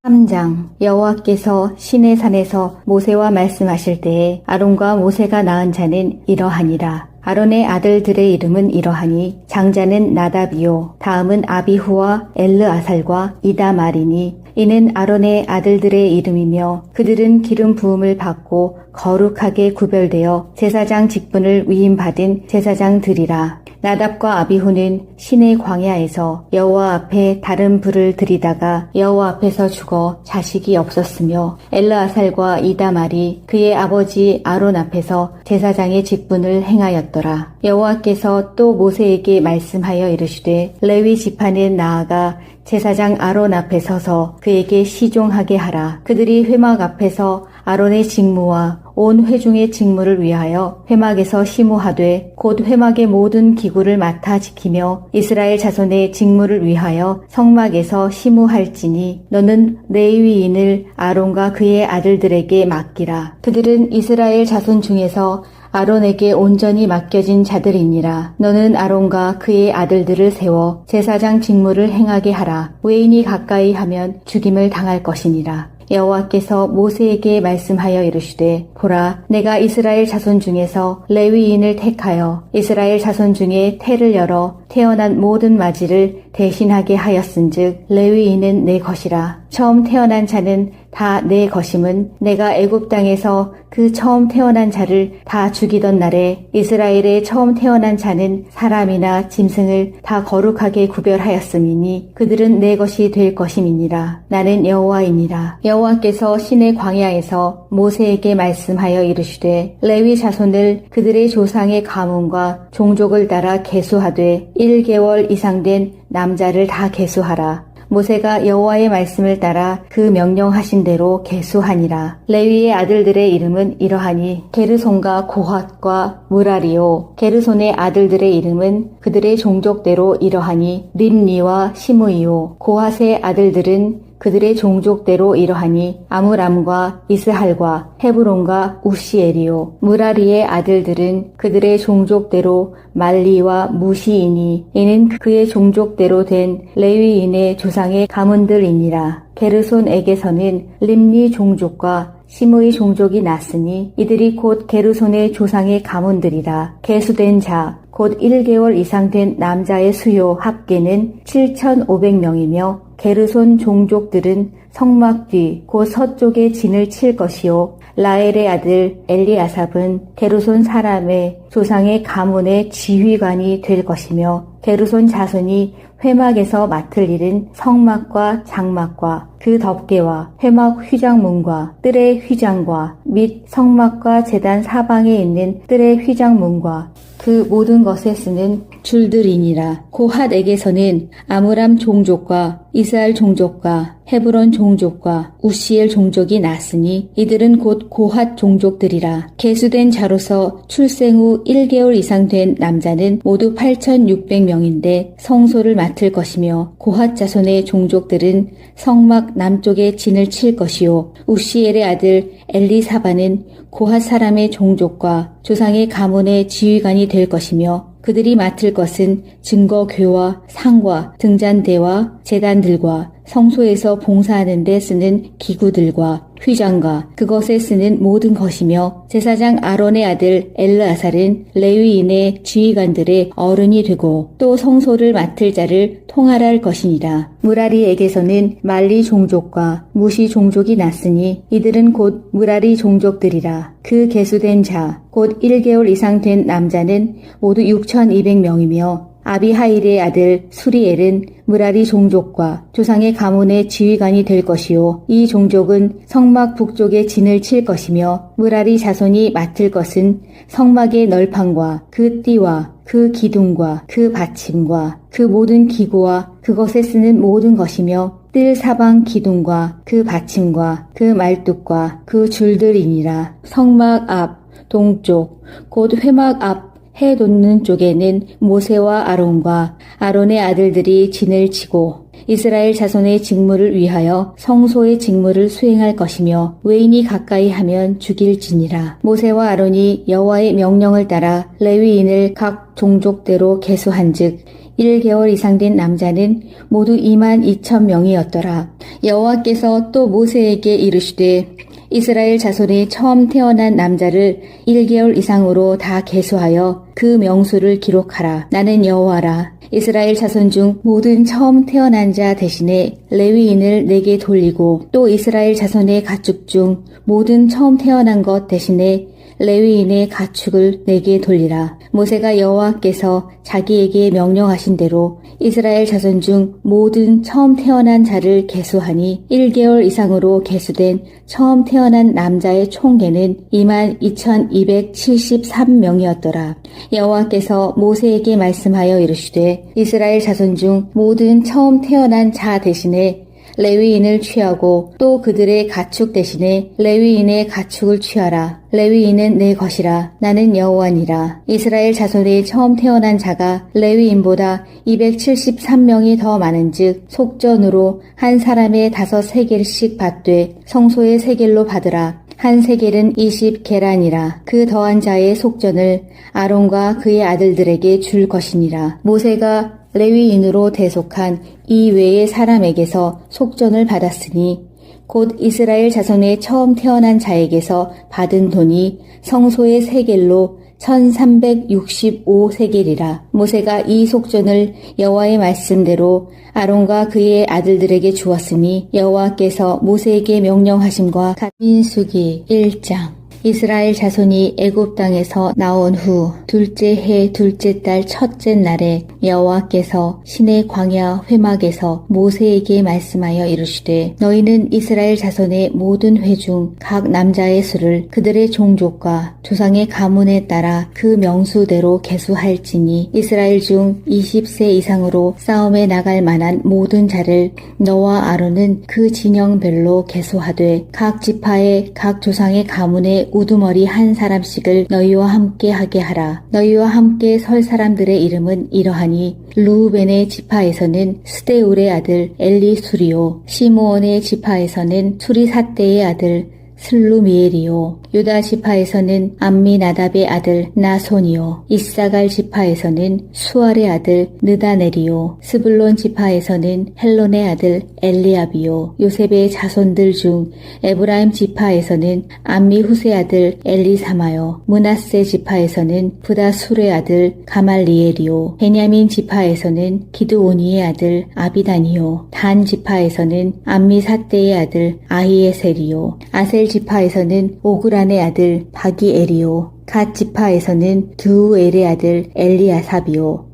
3장. 여호와께서 시내산에서 모세와 말씀하실 때에 아론과 모세가 낳은 자는 이러하니라. 아론의 아들들의 이름은 이러하니 장자는 나답이요 다음은 아비후와 엘르아살과 이다말이니 이는 아론의 아들들의 이름이며 그들은 기름 부음을 받고 거룩하게 구별되어 제사장 직분을 위임받은 제사장들이라. 나답과 아비후는 시내 광야에서 여호와 앞에 다른 불을 들이다가 여호와 앞에서 죽어 자식이 없었으며 엘르아살과 이다말이 그의 아버지 아론 앞에서 제사장의 직분을 행하였더라. 여호와께서 또 모세에게 말씀하여 이르시되 레위 지파는 나아가 제사장 아론 앞에 서서 그에게 시종하게 하라. 그들이 회막 앞에서 아론의 직무와 온 회중의 직무를 위하여 회막에서 시무하되 곧 회막의 모든 기구를 맡아 지키며 이스라엘 자손의 직무를 위하여 성막에서 시무할지니 너는 레위인을 아론과 그의 아들들에게 맡기라. 그들은 이스라엘 자손 중에서 아론에게 온전히 맡겨진 자들이니라. 너는 아론과 그의 아들들을 세워 제사장 직무를 행하게 하라. 외인이 가까이 하면 죽임을 당할 것이니라. 여호와께서 모세에게 말씀하여 이르시되 보라 내가 이스라엘 자손 중에서 레위인을 택하여 이스라엘 자손 중에 태를 열어 태어난 모든 마지를 대신하게 하였은즉 레위인은 내 것이라. 처음 태어난 자는 다 내 것임은 내가 애굽 땅에서 그 처음 태어난 자를 다 죽이던 날에 이스라엘의 처음 태어난 자는 사람이나 짐승을 다 거룩하게 구별하였음이니 그들은 내 것이 될 것임이니라. 나는 여호와이니라. 여호와께서 시내 광야에서 모세에게 말씀하여 이르시되 레위 자손을 그들의 조상의 가문과 종족을 따라 계수하되 1개월 이상 된 남자를 다 계수하라. 모세가 여호와의 말씀을 따라 그 명령하신 대로 계수하니라. 레위의 아들들의 이름은 이러하니 게르손과 고핫과 무라리요. 게르손의 아들들의 이름은 그들의 종족대로 이러하니 림니와 시므이요. 고핫의 아들들은 그들의 종족대로 이러하니 아므람과 이스할과 헤브론과 우시엘이요. 무라리의 아들들은 그들의 종족대로 말리와 무시이니 이는 그의 종족대로 된 레위인의 조상의 가문들이니라. 게르손에게서는 림니 종족과 시므의 종족이 났으니 이들이 곧 게르손의 조상의 가문들이라. 계수된 자 곧 1개월 이상 된 남자의 수요 합계는 7,500명이며 게르손 종족들은 성막 뒤 곧 서쪽에 진을 칠 것이요. 라엘의 아들 엘리아삽은 게르손 사람의 조상의 가문의 지휘관이 될 것이며 게르손 자손이 회막에서 맡을 일은 성막과 장막과 그 덮개와 회막 휘장문과 뜰의 휘장과 및 성막과 제단 사방에 있는 뜰의 휘장문과 그 모든 것에 쓰는 줄들이니라. 고핫에게서는 아므람 종족과 이스할 종족과 헤브론 종족과 우시엘 종족이 났으니 이들은 곧 고핫 종족들이라. 계수된 자로서 출생 후 1개월 이상 된 남자는 모두 8,600명인데 성소를 맡을 것이며 고핫 자손의 종족들은 성막 남쪽에 진을 칠 것이요. 우시엘의 아들 엘리사바는 고핫 사람의 종족과 조상의 가문의 지휘관이 될 것이며 그들이 맡을 것은 증거궤와 상과 등잔대와 제단들과 성소에서 봉사하는 데 쓰는 기구들과 휘장과 그것에 쓰는 모든 것이며 제사장 아론의 아들 엘르아살은 레위인의 지휘관들의 어른이 되고 또 성소를 맡을 자를 통할할 것이니라. 무라리에게서는 말리 종족과 무시 종족이 났으니 이들은 곧 무라리 종족들이라. 그 계수된 자 곧 1개월 이상 된 남자는 모두 6,200명이며 아비하일의 아들 수리엘은 무라리 종족과 조상의 가문의 지휘관이 될 것이요. 이 종족은 성막 북쪽에 진을 칠 것이며 무라리 자손이 맡을 것은 성막의 널판과 그 띠와 그 기둥과 그 받침과 그 모든 기구와 그것에 쓰는 모든 것이며 뜰 사방 기둥과 그 받침과 그 말뚝과 그 줄들이니라. 성막 앞 동쪽 곧 회막 앞 해 돋는 쪽에는 모세와 아론과 아론의 아들들이 진을 치고 이스라엘 자손의 직무를 위하여 성소의 직무를 수행할 것이며 외인이 가까이 하면 죽일지니라. 모세와 아론이 여호와의 명령을 따라 레위인을 각 종족대로 계수한즉 1개월 이상 된 남자는 모두 22,000명이었더라. 여호와께서 또 모세에게 이르시되 이스라엘 자손의 처음 태어난 남자를 1개월 이상으로 다 계수하여 그 명수를 기록하라. 나는 여호와라. 이스라엘 자손 중 모든 처음 태어난 자 대신에 레위인을 내게 돌리고 또 이스라엘 자손의 가축 중 모든 처음 태어난 것 대신에 레위인의 가축을 내게 돌리라. 모세가 여호와께서 자기에게 명령하신 대로 이스라엘 자손 중 모든 처음 태어난 자를 계수하니 1개월 이상으로 계수된 처음 태어난 남자의 총계는 22,273명이었더라. 여호와께서 모세에게 말씀하여 이르시되 이스라엘 자손 중 모든 처음 태어난 자 대신에 레위인을 취하고 또 그들의 가축 대신에 레위인의 가축을 취하라. 레위인은 내 것이라. 나는 여호와니라. 이스라엘 자손의 처음 태어난 자가 레위인보다 273명이 더 많은즉 속전으로 한 사람의 5세겔씩 받되 성소의 세겔로 받으라. 한 세겔은 20게란이라. 그 더한 자의 속전을 아론과 그의 아들들에게 줄 것이니라. 모세가 레위인으로 대속한 이 외의 사람에게서 속전을 받았으니 곧 이스라엘 자손의 처음 태어난 자에게서 받은 돈이 성소의 세겔로 1365세겔이라. 모세가 이 속전을 여호와의 말씀대로 아론과 그의 아들들에게 주었으니 여호와께서 모세에게 명령하심과 같이. 민수기 1장. 이스라엘 자손이 애굽 땅에서 나온 후 둘째 해 둘째 달 첫째 날에 여호와께서 시내 광야 회막에서 모세에게 말씀하여 이르시되 너희는 이스라엘 자손의 모든 회 중 각 남자의 수를 그들의 종족과 조상의 가문에 따라 그 명수대로 계수할지니 이스라엘 중 20세 이상으로 싸움에 나갈 만한 모든 자를 너와 아론은 그 진영별로 계수하되 각 지파의 각 조상의 가문에 우두머리 한 사람씩을 너희와 함께 하게 하라. 너희와 함께 설 사람들의 이름은 이러하니 루우벤의 지파에서는 스데울의 아들 엘리수리오, 시므온의 지파에서는 수리삿대의 아들 슬루미엘이요. 유다 지파에서는 암미나답의 아들 나손이요. 이사갈 지파에서는 수알의 아들 느다넬이요. 스불론 지파에서는 헬론의 아들 엘리압이요. 요셉의 자손들 중 에브라임 지파에서는 암미후스의 아들 엘리사마요. 므낫세 지파에서는 부다술의 아들 가말리엘이요. 베냐민 지파에서는 기드오니의 아들 아비단이요. 단 지파에서는 암미삿대의 아들 아히에셀이요. 아셀 지파에서는 오그란의 아들 바기엘이요. 갓 지파에서는 드우엘의 아들 엘리아삽이요.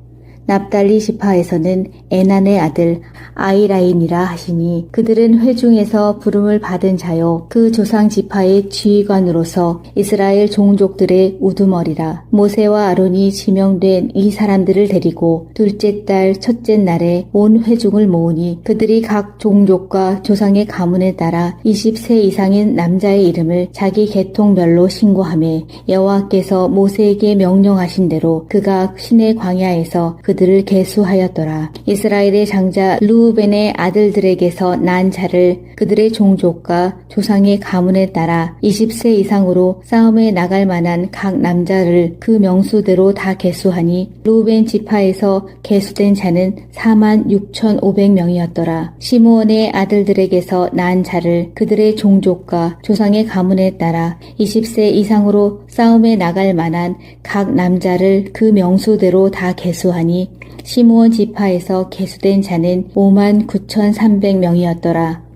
납달리 지파에서는 에난의 아들 아이라인이라 하시니 그들은 회중에서 부름을 받은 자요 그 조상 지파의 지휘관으로서 이스라엘 종족들의 우두머리라. 모세와 아론이 지명된 이 사람들을 데리고 둘째 달 첫째 날에 온 회중을 모으니 그들이 각 종족과 조상의 가문에 따라 20세 이상인 남자의 이름을 자기 계통별로 신고하며 여호와께서 모세에게 명령하신 대로 그가 시내 광야에서 그들을 계수하였더라. 이스라엘의 장자 루우벤의 아들들에게서 난 자를 그들의 종족과 조상의 가문에 따라 20세 이상으로 싸움에 나갈 만한 각 남자를 그 명수대로 다 계수하니 루우벤 지파에서 계수된 자는 46,500명이었더라. 시므온의 아들들에게서 난 자를 그들의 종족과 조상의 가문에 따라 20세 이상으로 싸움에 나갈 만한 각 남자를 그 명수대로 다 계수하니 시므온 지파에서 계수된 자는 59,300명이었더라.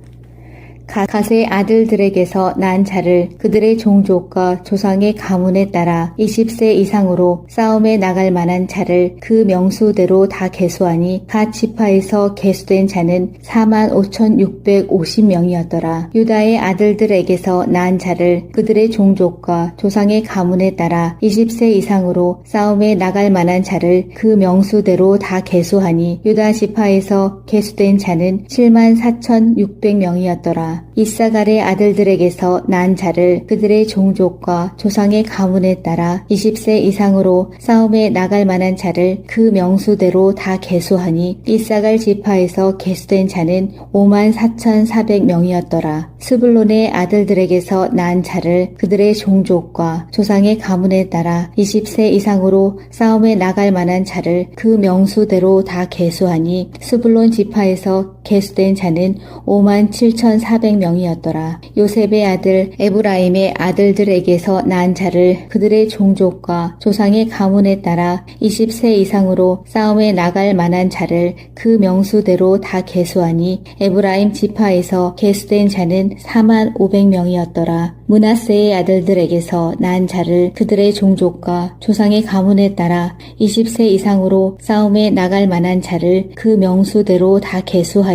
갓의 아들들에게서 난 자를 그들의 종족과 조상의 가문에 따라 20세 이상으로 싸움에 나갈 만한 자를 그 명수대로 다 계수하니 갓 지파에서 계수된 자는 45,650명이었더라. 유다의 아들들에게서 난 자를 그들의 종족과 조상의 가문에 따라 20세 이상으로 싸움에 나갈 만한 자를 그 명수대로 다 계수하니 유다 지파에서 계수된 자는 74,600명이었더라. 이사갈의 아들들에게서 난 자를 그들의 종족과 조상의 가문에 따라 20세 이상으로 싸움에 나갈 만한 자를 그 명수대로 다 계수하니 이사갈 지파에서 계수된 자는 54,400명이었더라. 스불론의 아들들에게서 난 자를 그들의 종족과 조상의 가문에 따라 20세 이상으로 싸움에 나갈 만한 자를 그 명수대로 다 계수하니 스불론 지파에서 계수된 자는 57,400명이었더라. 요셉의 아들 에브라임의 아들들에게서 난 자를 그들의 종족과 조상의 가문에 따라 20세 이상으로 싸움에 나갈 만한 자를 그 명수대로 다 계수하니 에브라임 지파에서 계수된 자는 45,000명이었더라. 므낫세의 아들들에게서 난 자를 그들의 종족과 조상의 가문에 따라 20세 이상으로 싸움에 나갈 만한 자를 그 명수대로 다 계수하니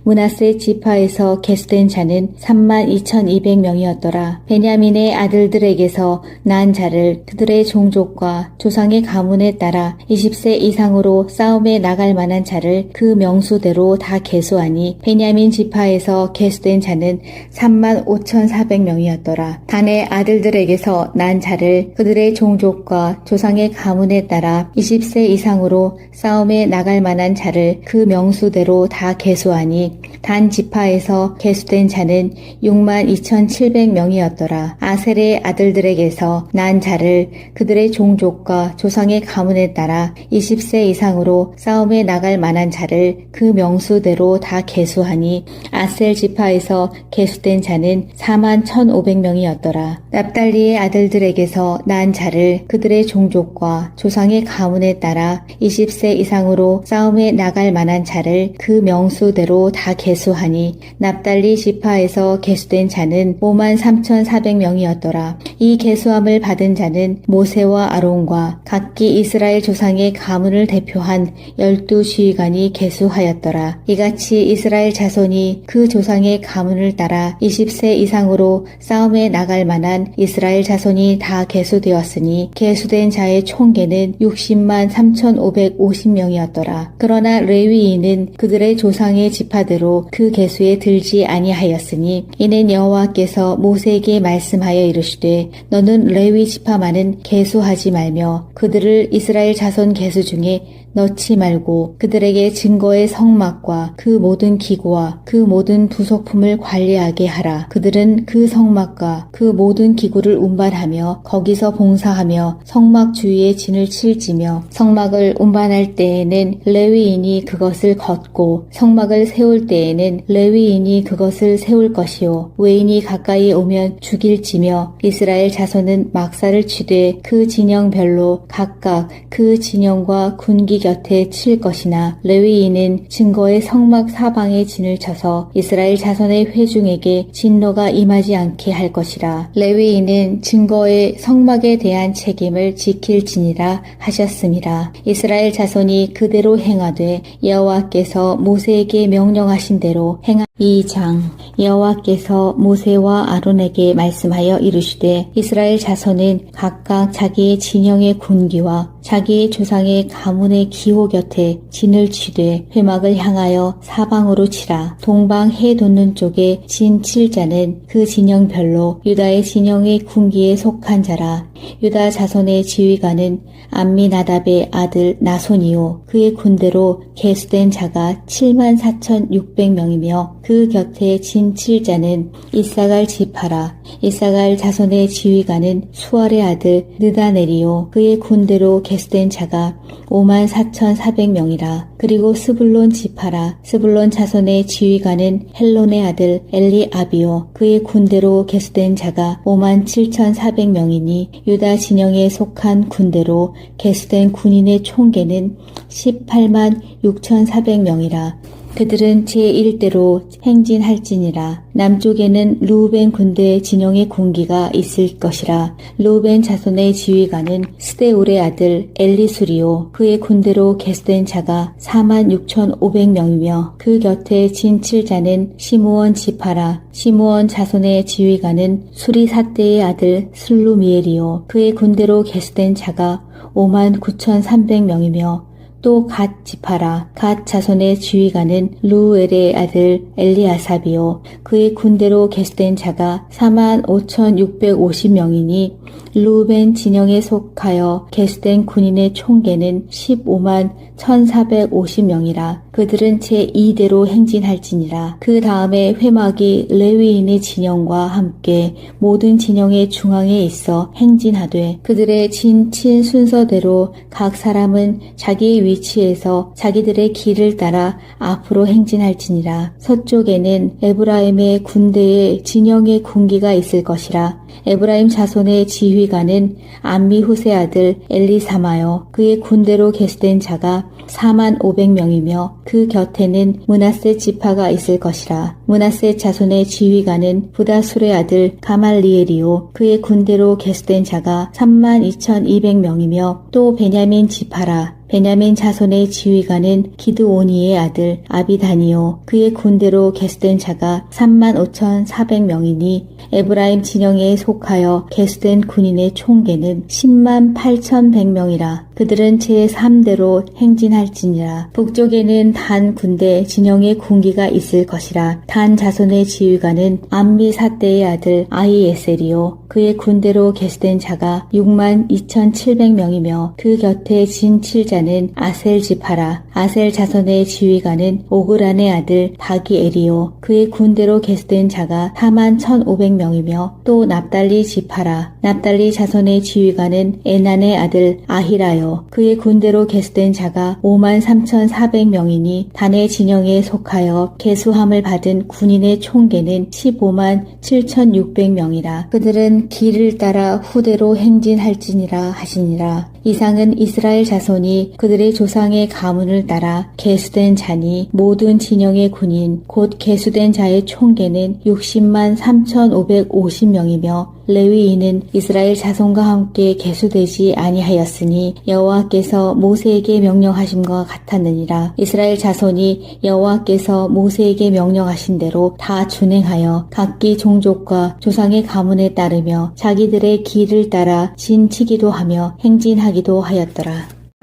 므낫세 지파에서 계수된 자는 32,200명이었더라. 베냐민의 아들들에게서 난 자를 그들의 종족과 조상의 가문에 따라 20세 이상으로 싸움에 나갈 만한 자를 그 명수대로 다 계수하니 베냐민 지파에서 계수된 자는 35,400명이었더라. 단의 아들들에게서 난 자를 그들의 종족과 조상의 가문에 따라 20세 이상으로 싸움에 나갈 만한 자를 그 명수대로 다 계수하니 단 지파에서 계수된 자는 62,700명이었더라. 아셀의 아들들에게서 난 자를 그들의 종족과 조상의 가문에 따라 20세 이상으로 싸움에 나갈 만한 자를 그 명수대로 다 계수하니 아셀 지파에서 계수된 자는 41,500명이었더라. 납달리의 아들들에게서 난 자를 그들의 종족과 조상의 가문에 따라 20세 이상으로 싸움에 나갈 만한 자를 그 명수대로 다 계수하니 납달리 지파에서 계수된 자는 53,400명이었더라. 이 계수함을 받은 자는 모세와 아론과 각기 이스라엘 조상의 가문을 대표한 12지휘관이 계수하였더라. 이같이 이스라엘 자손이 그 조상의 가문을 따라 20세 이상으로 싸움에 나갈 만한 이스라엘 자손이 다 계수되었으니 계수된 자의 총계는 60만 3,550명이었더라. 그러나 레위인은 그들의 조상의 지파대로 그 계수에 들지 아니하였으니 이는 여호와께서 모세에게 말씀하여 이르시되 너는 레위 지파만은 계수하지 말며 그들을 이스라엘 자손 계수 중에 넣지 말고 그들에게 증거의 성막과 그 모든 기구와 그 모든 부속품을 관리하게 하라. 그들은 그 성막과 그 모든 기구를 운반하며 거기서 봉사하며 성막 주위에 진을 칠지며 성막을 운반할 때에는 레위인이 그것을 걷고 성막을 세울 때에는 레위인이 그것을 세울 것이요 외인이 가까이 오면 죽일지며 이스라엘 자손은 막사를 치되 그 진영별로 각각 그 진영과 군기 곁에 칠 것이나 레위인은 증거의 성막 사방에 진을 쳐서 이스라엘 자손의 회중에게 진노가 임하지 않게 할 것이라. 레위인은 증거의 성막에 대한 책임을 지킬지니라 하셨습니다. 이스라엘 자손이 그대로 행하되 여호와께서 모세에게 명령하신 대로 2장 여호와께서 모세와 아론에게 말씀하여 이르시되 이스라엘 자손은 각각 자기의 진영의 군기와 자기의 조상의 가문의 기호 곁에 진을 치되 회막을 향하여 사방으로 치라. 동방 해 돋는 쪽에 진 칠 자는 그 진영별로 유다의 진영의 군기에 속한 자라. 유다 자손의 지휘관은 암미나답의 아들 나손이요 그의 군대로 계수된 자가 74,600명이며 그 곁에 진 칠 자는 이사갈 지파라. 이사갈 자손의 지휘관은 수알의 아들 느다넬이요 그의 군대로 계수된 자가 54,400명이라. 그리고 스불론 지파라. 스불론 자손의 지휘관은 헬론의 아들 엘리아비요 그의 군대로 계수된 자가 57,400명이니 유다 진영에 속한 군대로 계수된 군인의 총계는 18만 6,400명이라. 그들은 제1대로 행진할지니라. 남쪽에는 르우벤 군대 진영의 군기가 있을 것이라. 르우벤 자손의 지휘관은 스데울의 아들 엘리수리요 그의 군대로 계수된 자가 46,500명이며 그 곁에 진 칠 자는 시므온 지파라. 시므온 자손의 지휘관은 수리사대의 아들 슬루미엘이요 그의 군대로 계수된 자가 59,300명이며 또 갓 지파라. 갓 자손의 지휘관은 루엘의 아들 엘리아삽이요 그의 군대로 계수된 자가 45,650명이니 루벤 진영에 속하여 계수된 군인의 총계는 15만 1,450명이라. 그들은 제2대로 행진할지니라. 그 다음에 회막이 레위인의 진영과 함께 모든 진영의 중앙에 있어 행진하되 그들의 진친 순서대로 각 사람은 자기의 위치에서 자기들의 길을 따라 앞으로 행진할지니라. 서쪽에는 에브라임의 군대의 진영의 군기가 있을 것이라. 에브라임 자손의 지휘관은 암미후세 아들 엘리사마요 그의 군대로 계수된 자가 45,000명이며 그 곁에는 므낫세 지파가 있을 것이라. 므낫세 자손의 지휘관은 부다술의 아들 가말리엘이요 그의 군대로 계수된 자가 32,200명이며 또 베냐민 지파라. 베냐민 자손의 지휘관은 기드오니의 아들 아비다니요 그의 군대로 계수된 자가 35,400명이니 에브라임 진영에 속하여 계수된 군인의 총계는 10만 8,100명이라. 그들은 제3대로 행진할지니라. 북쪽에는 단 군대 진영의 군기가 있을 것이라. 단 자손의 지휘관은 암미사대의 아들 아히에셀이요 그의 군대로 계수된 자가 6만 2,700명이며 그 곁에 진 칠자는 아셀 지파라. 아셀 자손의 지휘관은 오그란의 아들 바기엘이요 그의 군대로 계수된 자가 4만 1,500명이며 또 납달리 지파라. 납달리 자손의 지휘관은 에난의 아들 아히라요 그의 군대로 계수된 자가 5만 3,400명이니 단의 진영에 속하여 계수함을 받은 군인의 총계는 15만 7,600명이라. 그들은 길을 따라 후대로 행진할지니라 하시니라. 이상은 이스라엘 자손이 그들의 조상의 가문을 따라 계수된 자니 모든 진영의 군인 곧 계수된 자의 총계는 60만 3,550명이며 레위인은 이스라엘 자손과 함께 계수되지 아니하였으니 여호와께서 모세에게 명령하심과 같았느니라. 이스라엘 자손이 여호와께서 모세에게 명령하신 대로 다 준행하여 각기 종족과 조상의 가문에 따르며 자기들의 길을 따라 진치기도 하며 행진하기도 하였더라.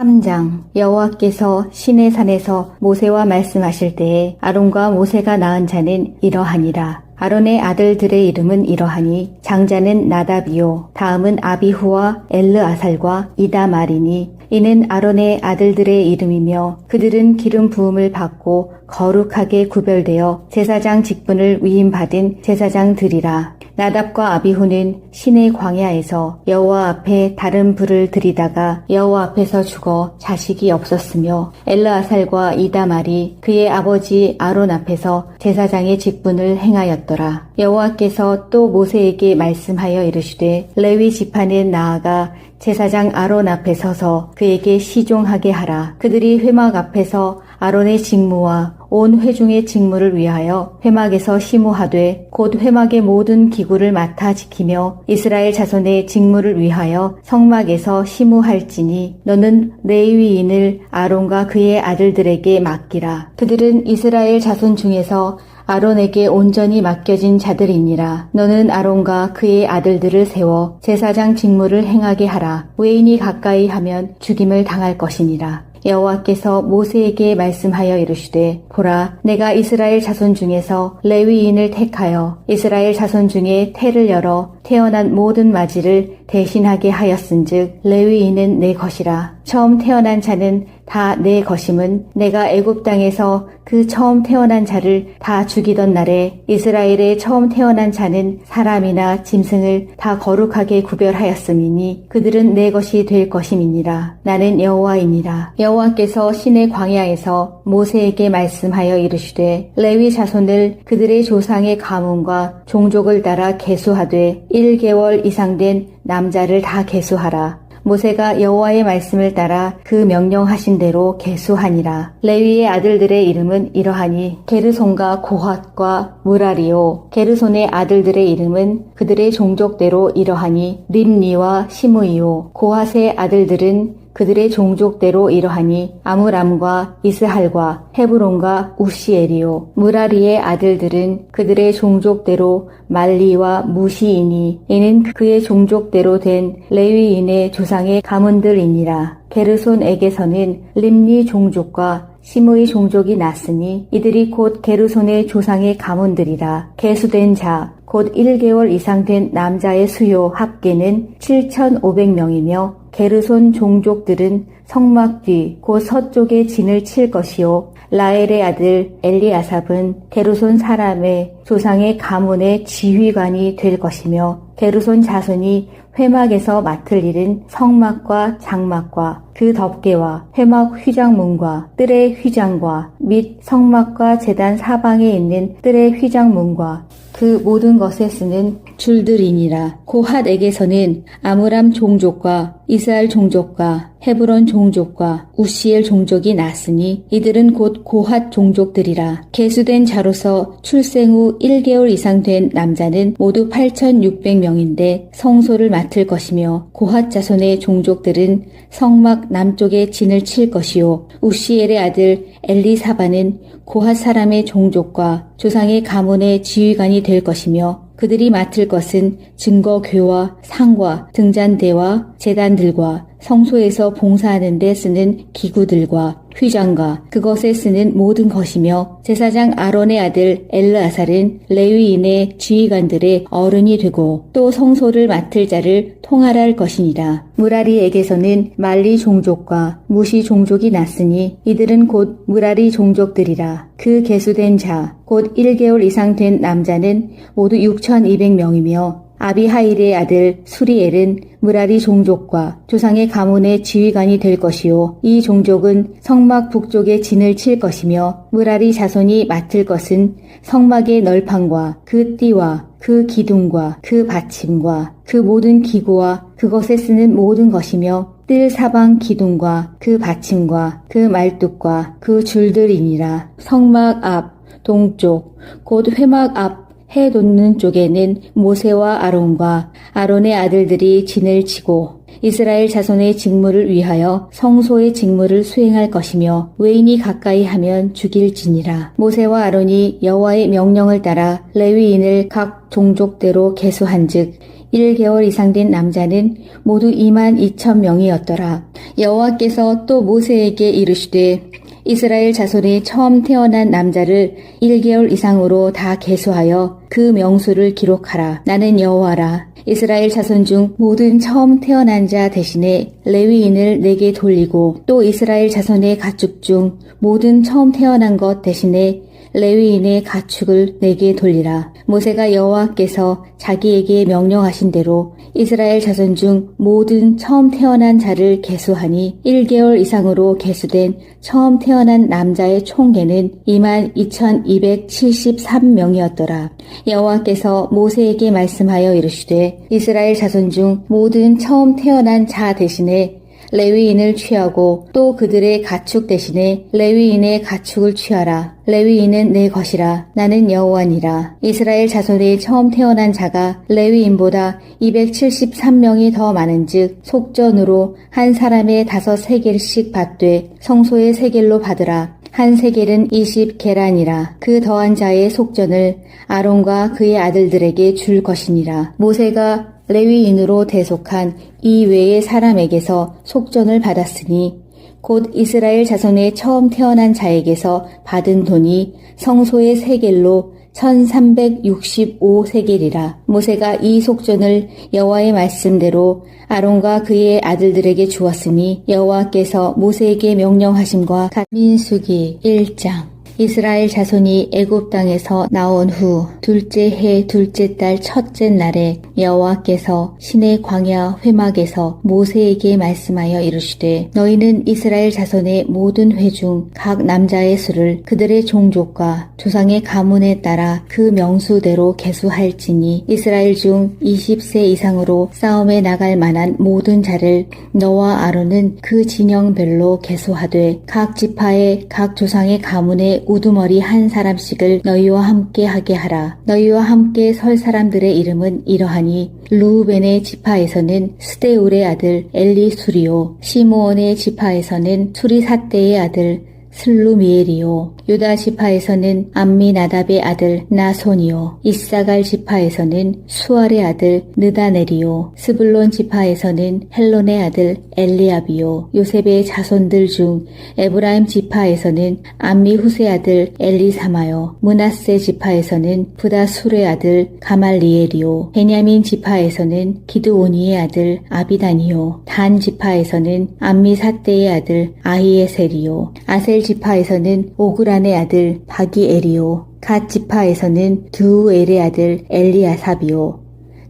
3장. 여호와께서 시내산에서 모세와 말씀하실 때에 아론과 모세가 낳은 자는 이러하니라. 아론의 아들들의 이름은 이러하니 장자는 나답이요 다음은 아비후와 엘르아살과 이다말이니 이는 아론의 아들들의 이름이며 그들은 기름 부음을 받고 거룩하게 구별되어 제사장 직분을 위임받은 제사장들이라. 나답과 아비후는 시내 광야에서 여호와 앞에 다른 불을 들이다가 여호와 앞에서 죽어 자식이 없었으며 엘르아살과 이다말이 그의 아버지 아론 앞에서 제사장의 직분을 행하였더라. 여호와께서 또 모세에게 말씀하여 이르시되 레위 지파는 나아가 제사장 아론 앞에 서서 그에게 시종하게 하라. 그들이 회막 앞에서 아론의 직무와 온 회중의 직무를 위하여 회막에서 시무하되 곧 회막의 모든 기구를 맡아 지키며 이스라엘 자손의 직무를 위하여 성막에서 시무할지니 너는 레위인을 아론과 그의 아들들에게 맡기라. 그들은 이스라엘 자손 중에서 아론에게 온전히 맡겨진 자들이니라. 너는 아론과 그의 아들들을 세워 제사장 직무를 행하게 하라. 외인이 가까이 하면 죽임을 당할 것이니라. 여호와께서 모세에게 말씀하여 이르시되 보라 내가 이스라엘 자손 중에서 레위인을 택하여 이스라엘 자손 중에 태를 열어 태어난 모든 마지를 대신하게 하였은즉 레위인은 내 것이라. 처음 태어난 자는 다 내 것임은 내가 애굽 땅에서 그 처음 태어난 자를 다 죽이던 날에 이스라엘의 처음 태어난 자는 사람이나 짐승을 다 거룩하게 구별하였음이니 그들은 내 것이 될 것임이니라. 나는 여호와이니라. 여호와께서 시내 광야에서 모세에게 말씀하여 이르시되 레위 자손을 그들의 조상의 가문과 종족을 따라 계수하되 1개월 이상 된 남자를 다 계수하라. 모세가 여호와의 말씀을 따라 그 명령하신 대로 계수하니라. 레위의 아들들의 이름은 이러하니 게르손과 고핫과 무라리요. 게르손의 아들들의 이름은 그들의 종족대로 이러하니 림니와 시므이요. 고핫의 아들들은 그들의 종족대로 이러하니 아므람과 이스할과 헤브론과 우시엘이요. 무라리의 아들들은 그들의 종족대로 말리와 무시이니 이는 그의 종족대로 된 레위인의 조상의 가문들이니라. 게르손에게서는 림니 종족과 시므의 종족이 났으니 이들이 곧 게르손의 조상의 가문들이라. 계수된 자 곧 1개월 이상 된 남자의 수요 합계는 7,500명이며 게르손 종족들은 성막 뒤 곧 서쪽에 진을 칠 것이요. 라엘의 아들 엘리아삽은 게르손 사람의 조상의 가문의 지휘관이 될 것이며 게르손 자손이 회막에서 맡을 일은 성막과 장막과 그 덮개와 회막 휘장문과 뜰의 휘장과 및 성막과 제단 사방에 있는 뜰의 휘장문과 그 모든 것에 쓰는 줄들이니라. 고핫에게서는 아므람 종족과 이스할 종족과 헤브론 종족과 우시엘 종족이 났으니 이들은 곧 고핫 종족들이라. 계수된 자로서 출생 후 1개월 이상 된 남자는 모두 8,600명인데 성소를 맡을 것이며 고핫 자손의 종족들은 성막 남쪽에 진을 칠 것이요. 우시엘의 아들 엘리사바는 고핫 사람의 종족과 조상의 가문의 지휘관이 될 것이며 그들이 맡을 것은 증거궤와 상과 등잔대와 제단들과 성소에서 봉사하는 데 쓰는 기구들과 휘장과 그것에 쓰는 모든 것이며 제사장 아론의 아들 엘르아살은 레위인의 지휘관들의 어른이 되고 또 성소를 맡을 자를 통할할 것이니라. 무라리에게서는 말리 종족과 무시 종족이 났으니 이들은 곧 무라리 종족들이라. 그 계수된 자 곧 1개월 이상 된 남자는 모두 6,200명이며 아비하일의 아들 수리엘은 무라리 종족과 조상의 가문의 지휘관이 될 것이요. 이 종족은 성막 북쪽에 진을 칠 것이며 무라리 자손이 맡을 것은 성막의 널판과 그 띠와 그 기둥과 그 받침과 그 모든 기구와 그것에 쓰는 모든 것이며 뜰 사방 기둥과 그 받침과 그 말뚝과 그 줄들이니라. 성막 앞 동쪽 곧 회막 앞 해 돋는 쪽에는 모세와 아론과 아론의 아들들이 진을 치고 이스라엘 자손의 직무를 위하여 성소의 직무를 수행할 것이며 외인이 가까이 하면 죽일지니라. 모세와 아론이 여호와의 명령을 따라 레위인을 각 종족대로 계수한즉 1개월 이상 된 남자는 모두 22,000명이었더라. 여호와께서 또 모세에게 이르시되 이스라엘 자손의 처음 태어난 남자를 1개월 이상으로 다 계수하여 그 명수를 기록하라. 나는 여호와라. 이스라엘 자손 중 모든 처음 태어난 자 대신에 레위인을 내게 돌리고 또 이스라엘 자손의 가축 중 모든 처음 태어난 것 대신에 레위인의 가축을 내게 돌리라. 모세가 여호와께서 자기에게 명령하신 대로 이스라엘 자손 중 모든 처음 태어난 자를 계수하니 1개월 이상으로 계수된 처음 태어난 남자의 총계는 22,273명이었더라. 여호와께서 모세에게 말씀하여 이르시되 이스라엘 자손 중 모든 처음 태어난 자 대신에 레위인을 취하고 또 그들의 가축 대신에 레위인의 가축을 취하라. 레위인은 내 것이라. 나는 여호와니라. 이스라엘 자손의 처음 태어난 자가 레위인보다 273명이 더 많은즉 속전으로 한 사람의 5세겔씩 받되 성소의 세겔로 받으라. 한 세겔은 20계란이라. 그 더한 자의 속전을 아론과 그의 아들들에게 줄 것이니라. 모세가 레위인으로 대속한 이 외의 사람에게서 속전을 받았으니 곧 이스라엘 자손의 처음 태어난 자에게서 받은 돈이 성소의 세겔로 1365세겔이라. 모세가 이 속전을 여호와의 말씀대로 아론과 그의 아들들에게 주었으니 여호와께서 모세에게 명령하심과 같. 민수기 1장. 이스라엘 자손이 애굽 땅에서 나온 후 둘째 해 둘째 달 첫째 날에 여호와께서 시내 광야 회막에서 모세에게 말씀하여 이르시되 너희는 이스라엘 자손의 모든 회 중 각 남자의 수를 그들의 종족과 조상의 가문에 따라 그 명수대로 계수할지니 이스라엘 중 20세 이상으로 싸움에 나갈 만한 모든 자를 너와 아론은 그 진영별로 계수하되 각 지파의 각 조상의 가문에 우두머리 한 사람씩을 너희와 함께 하게 하라. 너희와 함께 설 사람들의 이름은 이러하니 루우벤의 지파에서는 스데울의 아들 엘리수리오, 시므온의 지파에서는 수리삿대의 아들 슬루미엘이요. 유다 지파에서는 암미나답의 아들 나손이요. 이사갈 지파에서는 수알의 아들 느다넬이요. 스불론 지파에서는 헬론의 아들 엘리압이요. 요셉의 자손들 중 에브라임 지파에서는 암미후스의 아들 엘리사마요. 므낫세 지파에서는 부다술의 아들 가말리엘이요. 베냐민 지파에서는 기드오니의 아들 아비단이요. 단 지파에서는 암미삿대의 아들 아히에셀이요. 아셀 지파에서는 오그란의 아들 바기엘이요. 갓 지파에서는 드우엘의 아들 엘리아삽이요.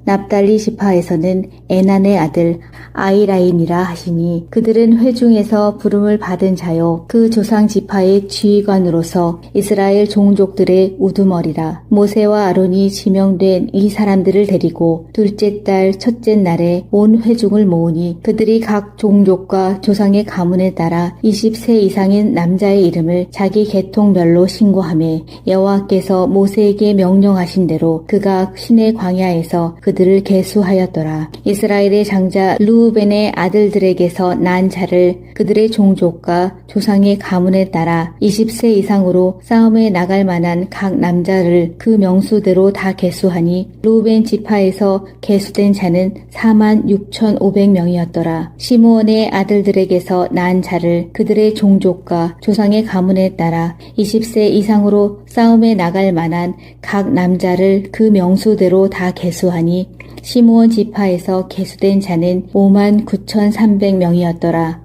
납달리 지파에서는 에난의 아들 아이라인이라 하시니 그들은 회중에서 부름을 받은 자요 그 조상 지파의 지휘관으로서 이스라엘 종족들의 우두머리라. 모세와 아론이 지명된 이 사람들을 데리고 둘째 달 첫째 날에 온 회중을 모으니 그들이 각 종족과 조상의 가문에 따라 20세 이상인 남자의 이름을 자기 계통별로 신고하며 여호와께서 모세에게 명령하신 대로 그가 시내 광야에서 그들을 계수하였더라. 이스라엘의 장자 루우벤의 아들들에게서 난 자를 그들의 종족과 조상의 가문에 따라 20세 이상으로 싸움에 나갈 만한 각 남자를 그 명수대로 다 계수하니 루우벤 지파에서 계수된 자는 46,500명이었더라. 시므온의 아들들에게서 난 자를 그들의 종족과 조상의 가문에 따라 20세 이상으로 싸움에 나갈 만한 각 남자를 그 명수대로 다 계수하니 시므온 지파에서 계수된 자는 59,300명이었더라.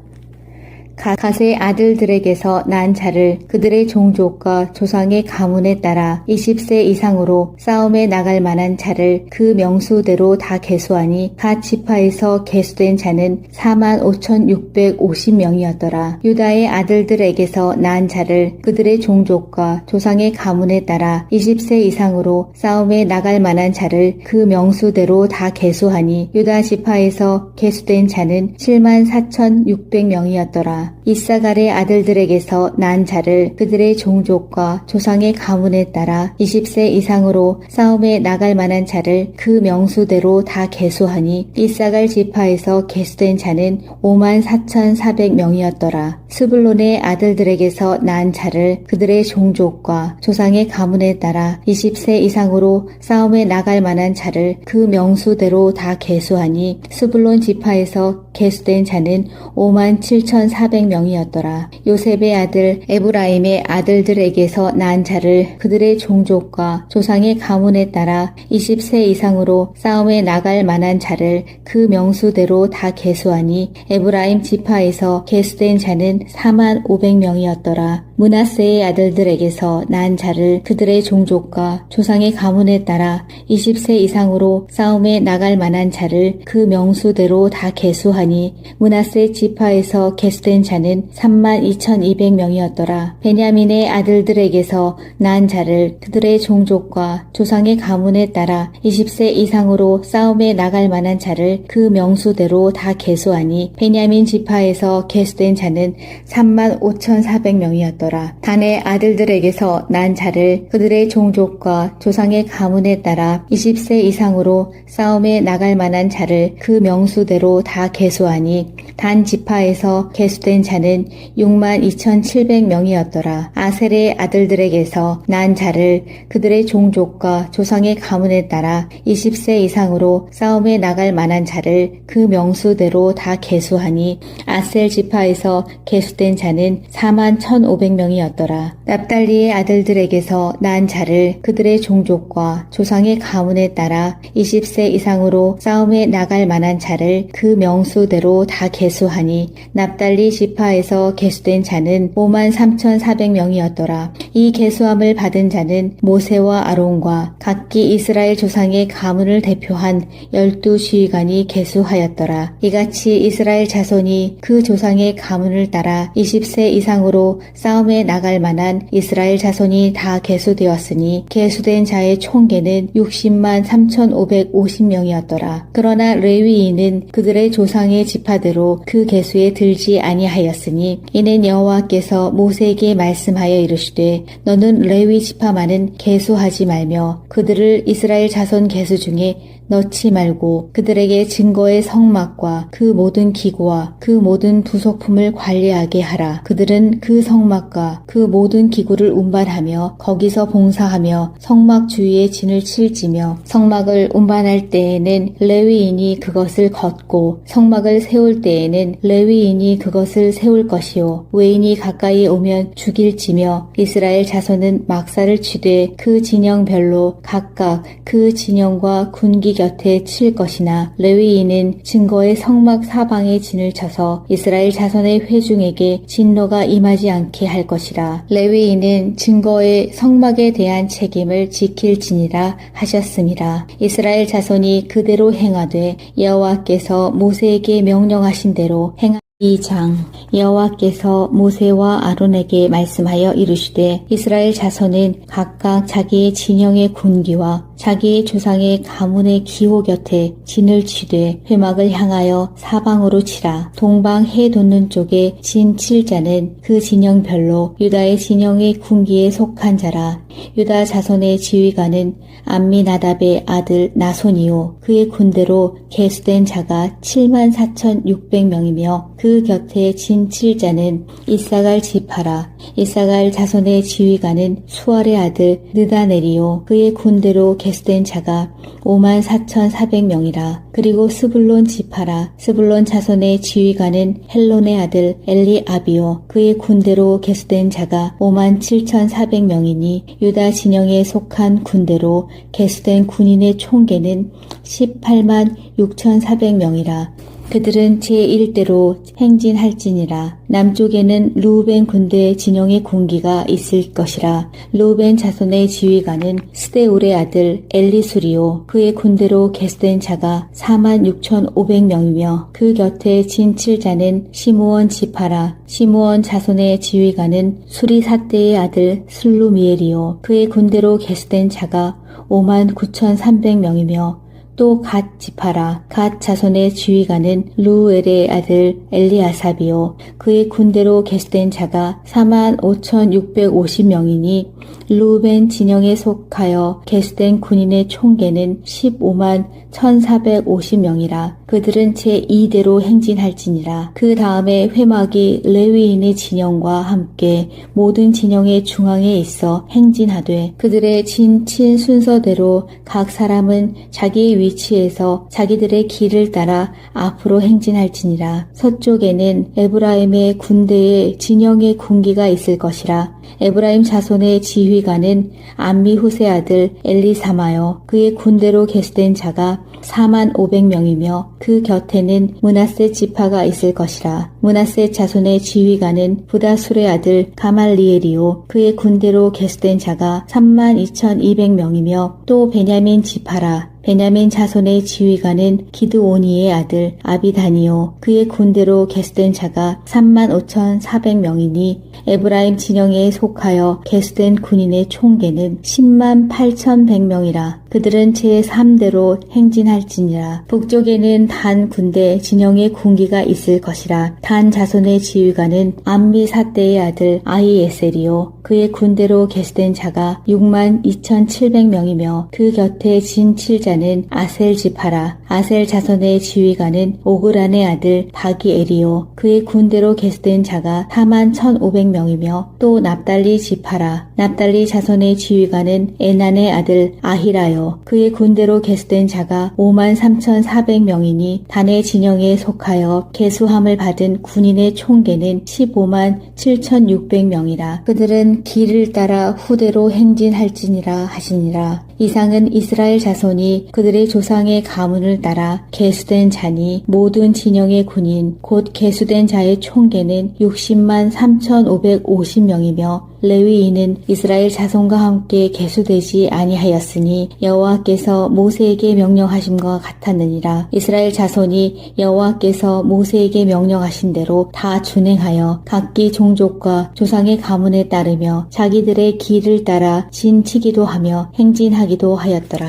갓의 아들들에게서 난 자를 그들의 종족과 조상의 가문에 따라 20세 이상으로 싸움에 나갈 만한 자를 그 명수대로 다 계수하니 갓 지파에서 계수된 자는 45,650명이었더라. 유다의 아들들에게서 난 자를 그들의 종족과 조상의 가문에 따라 20세 이상으로 싸움에 나갈 만한 자를 그 명수대로 다 계수하니 유다 지파에서 계수된 자는 74,600명이었더라. 이사갈의 아들들에게서 난 자를 그들의 종족과 조상의 가문에 따라 20세 이상으로 싸움에 나갈 만한 자를 그 명수대로 다 계수하니 이사갈 지파에서 계수된 자는 54,400명이었더라. 스불론의 아들들에게서 난 자를 그들의 종족과 조상의 가문에 따라 20세 이상으로 싸움에 나갈 만한 자를 그 명수대로 다 계수하니 스불론 지파에서 계수된 자는 57,400명이었더라. 요셉의 아들 에브라임의 아들들에게서 난 자를 그들의 종족과 조상의 가문에 따라 20세 이상으로 싸움에 나갈 만한 자를 그 명수대로 다 계수하니 에브라임 지파에서 계수된 자는 45,000명이었더라. 므낫세의 아들들에게서 난 자를 그들의 종족과 조상의 가문에 따라 20세 이상으로 싸움에 나갈 만한 자를 그 명수대로 다 계수하니 므낫세 지파에서 계수된 자는 32,200명이었더라. 베냐민의 아들들에게서 난 자를 그들의 종족과 조상의 가문에 따라 20세 이상으로 싸움에 나갈 만한 자를 그 명수대로 다 계수하니 베냐민 지파에서 계수된 자는 35,400명이었더라. 단의 아들들에게서 난 자를 그들의 종족과 조상의 가문에 따라 20세 이상으로 싸움에 나갈 만한 자를 그 명수대로 다 계수하니 단 지파에서 계수된 자는 62,700명이었더라. 아셀의 아들들에게서 난 자를 그들의 종족과 조상의 가문에 따라 20세 이상으로 싸움에 나갈 만한 자를 그 명수대로 다 계수하니 아셀 지파에서 계수된 자는 41,500명이었더라. 납달리의 아들들에게서 난 자를 그들의 종족과 조상의 가문에 따라 20세 이상으로 싸움에 나갈 만한 자를 그 명수대로 다 계수하니 납달리 지파에서 계수된 자는 53,400명이었더라. 이 계수함을 받은 자는 모세와 아론과 각기 이스라엘 조상의 가문을 대표한 12지휘관이 계수하였더라. 이같이 이스라엘 자손이 그 조상의 가문을 따라 20세 이상으로 싸움에 나갈 만한 이스라엘 자손이 다 계수되었으니 계수된 자의 총계는 60만 3,550명이었더라. 그러나 레위인은 그들의 조상의 지파대로 그 계수에 들지 아니하였으니 이는 여호와께서 모세에게 말씀하여 이르시되 너는 레위 지파만은 계수하지 말며 그들을 이스라엘 자손 계수 중에 넣지 말고 그들에게 증거의 성막과 그 모든 기구와 그 모든 부속품을 관리하게 하라. 그들은 그 성막과 그 모든 기구를 운반하며 거기서 봉사하며 성막 주위에 진을 칠지며 성막을 운반할 때에는 레위인이 그것을 걷고 성막을 세울 때에는 레위인이 그것을 세울 것이요 외인이 가까이 오면 죽일지며 이스라엘 자손은 막사를 치되 그 진영별로 각각 그 진영과 군기 곁에 칠 것이나 레위인은 증거의 성막 사방에 진을 쳐서 이스라엘 자손의 회중에게 진노가 임하지 않게 할 것이라. 레위인은 증거의 성막에 대한 책임을 지킬지니라 하셨습니다. 이스라엘 자손이 그대로 행하되 여호와께서 모세에게 명령하신 대로 2장 여호와께서 모세와 아론에게 말씀하여 이르시되 이스라엘 자손은 각각 자기의 진영의 군기와 자기의 조상의 가문의 기호 곁에 진을 치되 회막을 향하여 사방으로 치라. 동방 해 돋는 쪽에 진 칠 자는 그 진영별로 유다의 진영의 군기에 속한 자라. 유다 자손의 지휘관은 암미나답의 아들 나손이요 그의 군대로 계수된 자가 74,600명이며 그 곁에 진 칠 자는 이사갈 지파라. 이사갈 자손의 지휘관은 수알의 아들 느다넬이요 그의 군대로 계수된 자가 54,400명이라. 그리고 스불론 지파라. 스불론 자손의 지휘관은 헬론의 아들 엘리아비요 그의 군대로 계수된 자가 57,400명이니 유다 진영에 속한 군대로 계수된 군인의 총계는 18만 6,400명이라. 그들은 제1대로 행진할지니라. 남쪽에는 르우벤 군대 진영의 군기가 있을 것이라. 르우벤 자손의 지휘관은 스데울의 아들 엘리수리요. 그의 군대로 계수된 자가 46,500명이며 그 곁에 진 7자는 시므온 지파라. 시므온 자손의 지휘관은 수리사대의 아들 슬루미엘이요. 그의 군대로 계수된 자가 59,300명이며 또 갓 지파라. 갓 자손의 지휘관은 루엘의 아들 엘리아삽이요. 그의 군대로 계수된 자가 45,650명이니 르우벤 진영에 속하여 계수된 군인의 총계는 151,450명이라. 그들은 제2대로 행진할지니라. 그 다음에 회막이 레위인의 진영과 함께 모든 진영의 중앙에 있어 행진하되 그들의 진친 순서대로 각 사람은 자기의 위치에서 자기들의 길을 따라 앞으로 행진할지니라. 서쪽에는 에브라임의 군대의 진영의 군기가 있을 것이라. 에브라임 자손의 지휘관은 암미후세 아들 엘리사마요. 그의 군대로 계수된 자가 45,000명이며 그 곁에는 므낫세 지파가 있을 것이라. 므낫세 자손의 지휘관은 부다술의 아들 가말리엘이요. 그의 군대로 계수된 자가 32,200명이며 또 베냐민 지파라. 베냐민 자손의 지휘관은 기드오니의 아들 아비다니요. 그의 군대로 계수된 자가 35,400명이니 에브라임 진영에 속하여 계수된 군인의 총계는 108,100명이라. 그들은 제3대로 행진할지니라. 북쪽에는 단 군대 진영의 군기가 있을 것이라. 단 자손의 지휘관은 암미사대의 아들 아히에셀이요. 그의 군대로 계수된 자가 62,700명이며 그 곁에 진 7자는 아셀 지파라. 아셀 자손의 지휘관은 오그란의 아들 바기엘이요. 그의 군대로 계수된 자가 41,500명이며 또 납달리 지파라. 납달리 자손의 지휘관은 에난의 아들 아히라요. 그의 군대로 계수된 자가 53,400명이니 단의 진영에 속하여 계수함을 받은 군인의 총계는 157,600명이라. 그들은 길을 따라 후대로 행진할지니라 하시니라. 이상은 이스라엘 자손이 그들의 조상의 가문을 따라 계수된 자니 모든 진영의 군인 곧 계수된 자의 총계는 60만 3,550명이며 레위인은 이스라엘 자손과 함께 계수되지 아니하였으니 여호와께서 모세에게 명령하심과 같았느니라. 이스라엘 자손이 여호와께서 모세에게 명령하신 대로 다 준행하여 각기 종족과 조상의 가문에 따르며 자기들의 길을 따라 진치기도 하며 행진하기도 하였더라.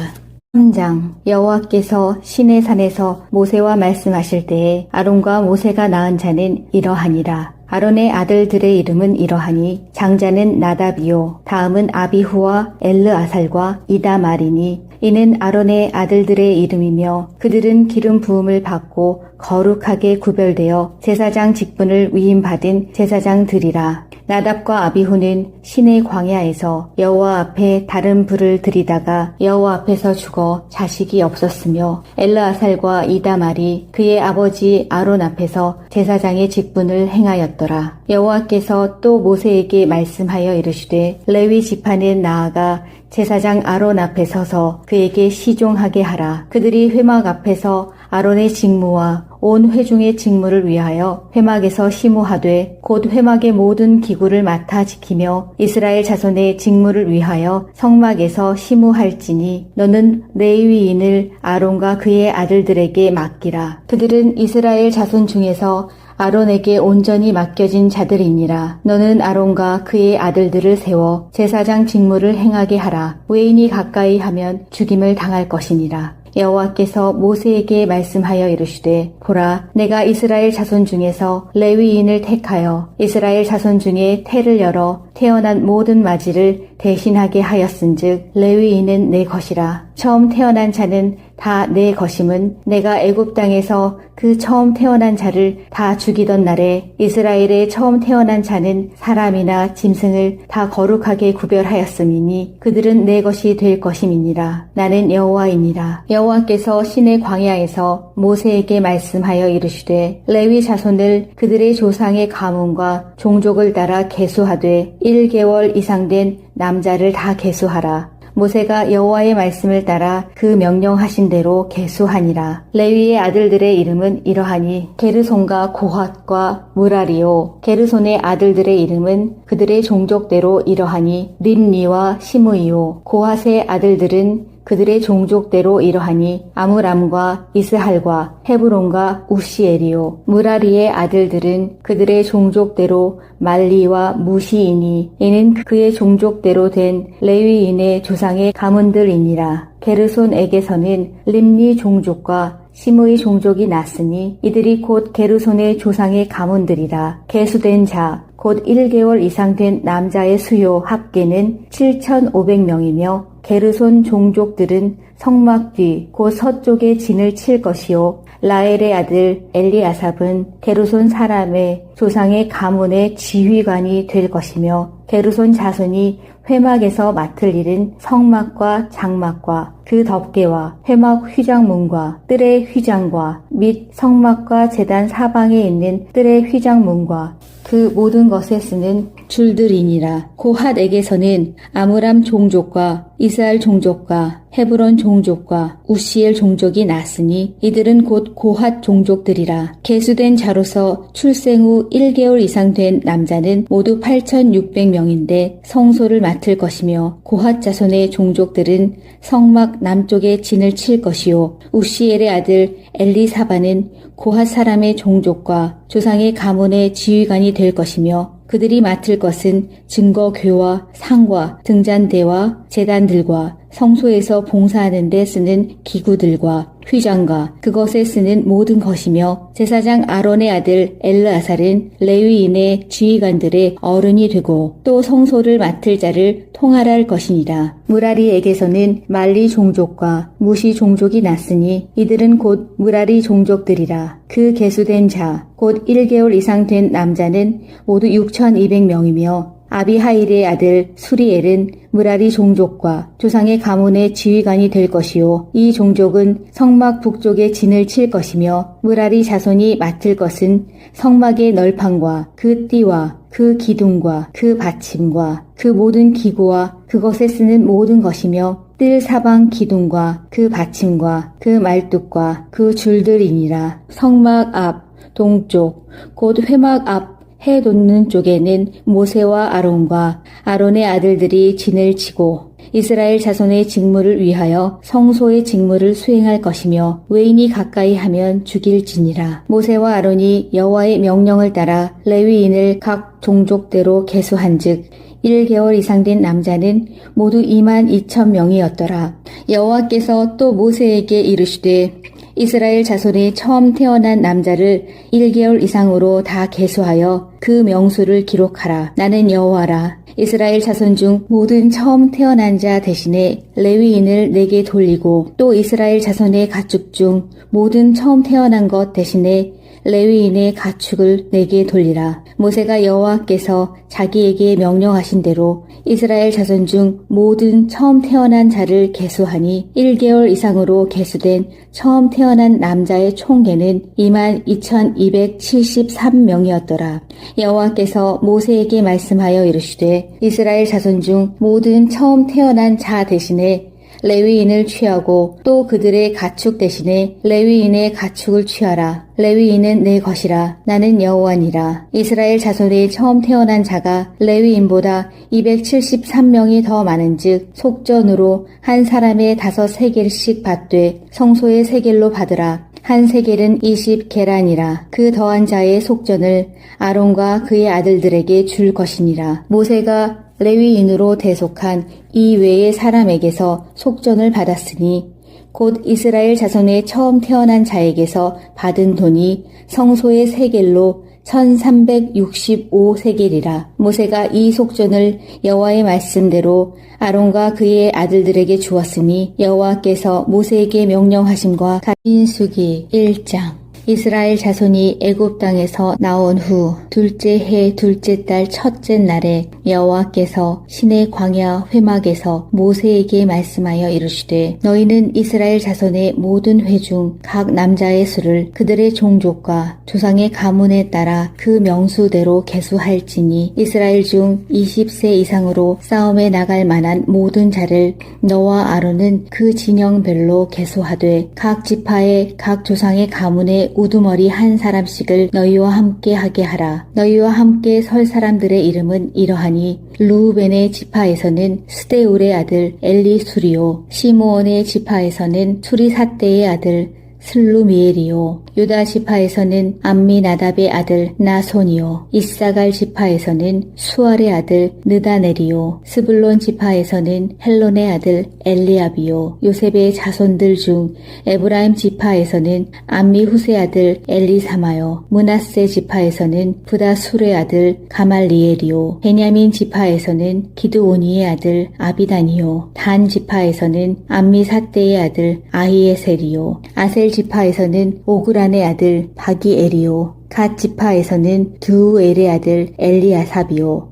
3장. 여호와께서 시내산에서 모세와 말씀하실 때에 아론과 모세가 낳은 자는 이러하니라. 아론의 아들들의 이름은 이러하니 장자는 나답이요 다음은 아비후와 엘르아살과 이다말이니 이는 아론의 아들들의 이름이며 그들은 기름 부음을 받고 거룩하게 구별되어 제사장 직분을 위임받은 제사장들이라. 나답과 아비후는 시내 광야에서 여호와 앞에 다른 불을 들이다가 여호와 앞에서 죽어 자식이 없었으며 엘르아살과 이다말이 그의 아버지 아론 앞에서 제사장의 직분을 행하였더라. 여호와께서 또 모세에게 말씀하여 이르시되 레위 지파는 나아가 제사장 아론 앞에 서서 그에게 시종하게 하라. 그들이 회막 앞에서 아론의 직무와 온 회중의 직무를 위하여 회막에서 시무하되 곧 회막의 모든 기구를 맡아 지키며 이스라엘 자손의 직무를 위하여 성막에서 시무할지니 너는 레위인을 아론과 그의 아들들에게 맡기라. 그들은 이스라엘 자손 중에서 아론에게 온전히 맡겨진 자들이니라. 너는 아론과 그의 아들들을 세워 제사장 직무를 행하게 하라. 외인이 가까이 하면 죽임을 당할 것이니라. 여호와께서 모세에게 말씀하여 이르시되 보라 내가 이스라엘 자손 중에서 레위인을 택하여 이스라엘 자손 중에 태를 열어 태어난 모든 마지를 대신하게 하였은즉 레위인은 내 것이라. 처음 태어난 자는 다 내 것임은 내가 애굽 땅에서 그 처음 태어난 자를 다 죽이던 날에 이스라엘의 처음 태어난 자는 사람이나 짐승을 다 거룩하게 구별하였음이니 그들은 내 것이 될 것임이니라. 나는 여호와이니라. 여호와께서 시내 광야에서 모세에게 말씀하여 이르시되 레위 자손을 그들의 조상의 가문과 종족을 따라 계수하되 1개월 이상 된 남자를 다 계수하라. 모세가 여호와의 말씀을 따라 그 명령하신 대로 계수하니라. 레위의 아들들의 이름은 이러하니 게르손과 고핫과 무라리요. 게르손의 아들들의 이름은 그들의 종족대로 이러하니 림니와 시므이요. 고핫의 아들들은 그들의 종족대로 이러하니 아므람과 이스할과 헤브론과 우시엘이요. 무라리의 아들들은 그들의 종족대로 말리와 무시이니 이는 그의 종족대로 된 레위인의 조상의 가문들이니라. 게르손에게서는 림니 종족과 시므의 종족이 났으니 이들이 곧 게르손의 조상의 가문들이라. 계수된 자 곧 1개월 이상 된 남자의 수요 합계는 7,500명이며 게르손 종족들은 성막 뒤 곧 서쪽에 진을 칠 것이요. 라엘의 아들 엘리아삽은 게르손 사람의 조상의 가문의 지휘관이 될 것이며 게르손 자손이 회막에서 맡을 일은 성막과 장막과 그 덮개와 회막 휘장문과 뜰의 휘장과 및 성막과 제단 사방에 있는 뜰의 휘장문과 그 모든 것에 쓰는 줄들이니라. 고핫에게서는 아므람 종족과 이스할 종족과 헤브론 종족과 우시엘 종족이 났으니 이들은 곧 고핫 종족들이라. 계수된 자로서 출생 후 1개월 이상 된 남자는 모두 8,600명인데 성소를 맡을 것이며 고핫 자손의 종족들은 성막 남쪽에 진을 칠 것이요. 우시엘의 아들 엘리사바는 고핫 사람의 종족과 조상의 가문의 지휘관이 될 것이며 그들이 맡을 것은 증거궤와 상과 등잔대와 제단들과 성소에서 봉사하는 데 쓰는 기구들과 휘장과 그것에 쓰는 모든 것이며 제사장 아론의 아들 엘르아살은 레위인의 지휘관들의 어른이 되고 또 성소를 맡을 자를 통할할 것이니라. 무라리에게서는 말리 종족과 무시 종족이 났으니 이들은 곧 무라리 종족들이라. 그 계수된 자 곧 1개월 이상 된 남자는 모두 6,200명이며 아비하일의 아들 수리엘은 무라리 종족과 조상의 가문의 지휘관이 될 것이요. 이 종족은 성막 북쪽에 진을 칠 것이며 무라리 자손이 맡을 것은 성막의 널판과 그 띠와 그 기둥과 그 받침과 그 모든 기구와 그것에 쓰는 모든 것이며 뜰 사방 기둥과 그 받침과 그 말뚝과 그 줄들이니라. 성막 앞 동쪽 곧 회막 앞 해 돋는 쪽에는 모세와 아론과 아론의 아들들이 진을 치고 이스라엘 자손의 직무를 위하여 성소의 직무를 수행할 것이며 외인이 가까이 하면 죽일지니라. 모세와 아론이 여호와의 명령을 따라 레위인을 각 종족대로 계수한즉 1개월 이상 된 남자는 모두 22,000명이었더라. 여호와께서 또 모세에게 이르시되 이스라엘 자손이 처음 태어난 남자를 1개월 이상으로 다 계수하여 그 명수를 기록하라. 나는 여호와라. 이스라엘 자손 중 모든 처음 태어난 자 대신에 레위인을 내게 돌리고 또 이스라엘 자손의 가축 중 모든 처음 태어난 것 대신에 레위인의 가축을 내게 돌리라. 모세가 여호와께서 자기에게 명령하신 대로 이스라엘 자손 중 모든 처음 태어난 자를 계수하니 1개월 이상으로 계수된 처음 태어난 남자의 총계는 22,273명이었더라. 여호와께서 모세에게 말씀하여 이르시되 이스라엘 자손 중 모든 처음 태어난 자 대신에 레위인을 취하고 또 그들의 가축 대신에 레위인의 가축을 취하라. 레위인은 내 것이라. 나는 여호와니라. 이스라엘 자손의 처음 태어난 자가 레위인보다 273명이 더 많은즉 속전으로 한 사람의 5세겔씩 받되 성소의 세겔로 받으라. 한 세겔은 20계란이라. 그 더한 자의 속전을 아론과 그의 아들들에게 줄 것이니라. 모세가 레위인으로 대속한 이 외의 사람에게서 속전을 받았으니 곧 이스라엘 자손의 처음 태어난 자에게서 받은 돈이 성소의 세겔로 1365세겔이라. 모세가 이 속전을 여호와의 말씀대로 아론과 그의 아들들에게 주었으니 여호와께서 모세에게 명령하심과 민수기 1장. 이스라엘 자손이 애굽 땅에서 나온 후 둘째 해 둘째 달 첫째 날에 여호와께서 시내 광야 회막에서 모세에게 말씀하여 이르시되 너희는 이스라엘 자손의 모든 회 중 각 남자의 수를 그들의 종족과 조상의 가문에 따라 그 명수대로 계수할지니 이스라엘 중 20세 이상으로 싸움에 나갈 만한 모든 자를 너와 아론은 그 진영별로 계수하되 각 지파의 각 조상의 가문에 우두머리 한 사람씩을 너희와 함께 하게 하라. 너희와 함께 설 사람들의 이름은 이러하니 루우벤의 지파에서는 스데울의 아들 엘리수리오, 시므온의 지파에서는 수리사떼의 아들 슬루미엘이요, 유다 지파에서는 암미나답의 아들 나손이요, 이사갈 지파에서는 수알의 아들 느다넬이요, 스불론 지파에서는 헬론의 아들 엘리압이요, 요셉의 자손들 중 에브라임 지파에서는 암미후스의 아들 엘리사마요, 므낫세 지파에서는 부다술의 아들 가말리엘이요, 베냐민 지파에서는 기드오니의 아들 아비단이요, 단 지파에서는 암미사떼의 아들 아히에셀이요, 아셀 지파에서는 오그란의 아들 바기엘이요, 갓 지파에서는 두우엘의 아들 엘리아삽이요,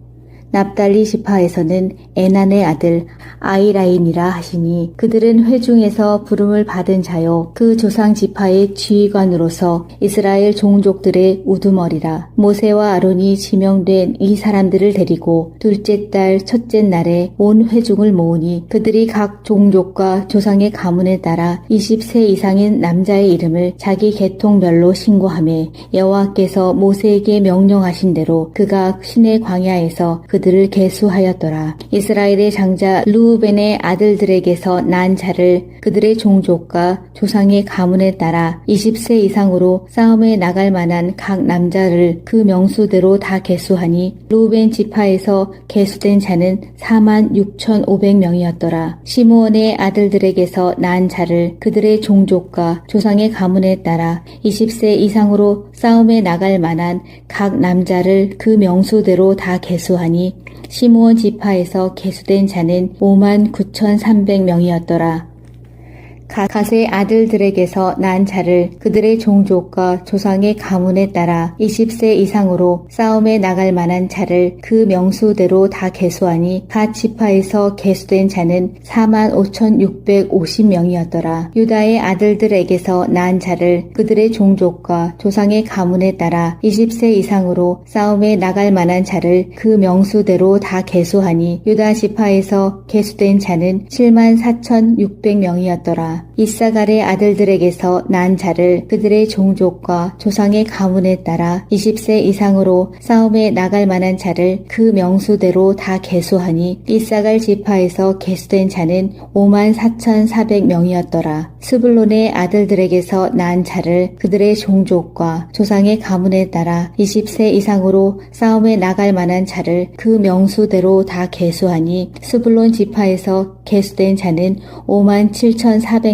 납달리 지파에서는 에난의 아들 아이라인이라 하시니 그들은 회중에서 부름을 받은 자요 그 조상 지파의 지휘관으로서 이스라엘 종족들의 우두머리라. 모세와 아론이 지명된 이 사람들을 데리고 둘째 달 첫째 날에 온 회중을 모으니 그들이 각 종족과 조상의 가문에 따라 20세 이상인 남자의 이름을 자기 계통별로 신고하며 여호와께서 모세에게 명령하신 대로 그가 시내 광야에서 그들을 계수하였더라. 이스라엘의 장자 루우벤의 아들들에게서 난 자를 그들의 종족과 조상의 가문에 따라 20세 이상으로 싸움에 나갈 만한 각 남자를 그 명수대로 다 계수하니 루우벤 지파에서 계수된 자는 46,500명이었더라. 시므온의 아들들에게서 난 자를 그들의 종족과 조상의 가문에 따라 20세 이상으로 싸움에 나갈 만한 각 남자를 그 명수대로 다 계수하니 시므온 지파에서 계수된 자는 59,300명이었더라. 갓의 아들들에게서 난 자를 그들의 종족과 조상의 가문에 따라 20세 이상으로 싸움에 나갈 만한 자를 그 명수대로 다 계수하니 갓 지파에서 계수된 자는 45,650명이었더라. 유다의 아들들에게서 난 자를 그들의 종족과 조상의 가문에 따라 20세 이상으로 싸움에 나갈 만한 자를 그 명수대로 다 계수하니 유다 지파에서 계수된 자는 74,600명이었더라. 이사갈의 아들들에게서 난 자를 그들의 종족과 조상의 가문에 따라 20세 이상으로 싸움에 나갈 만한 자를 그 명수대로 다 계수하니 이사갈 지파에서 계수된 자는 54,400명이었더라. 스불론의 아들들에게서 난 자를 그들의 종족과 조상의 가문에 따라 20세 이상으로 싸움에 나갈 만한 자를 그 명수대로 다 계수하니 스불론 지파에서 계수된 자는 57,400명이었더라.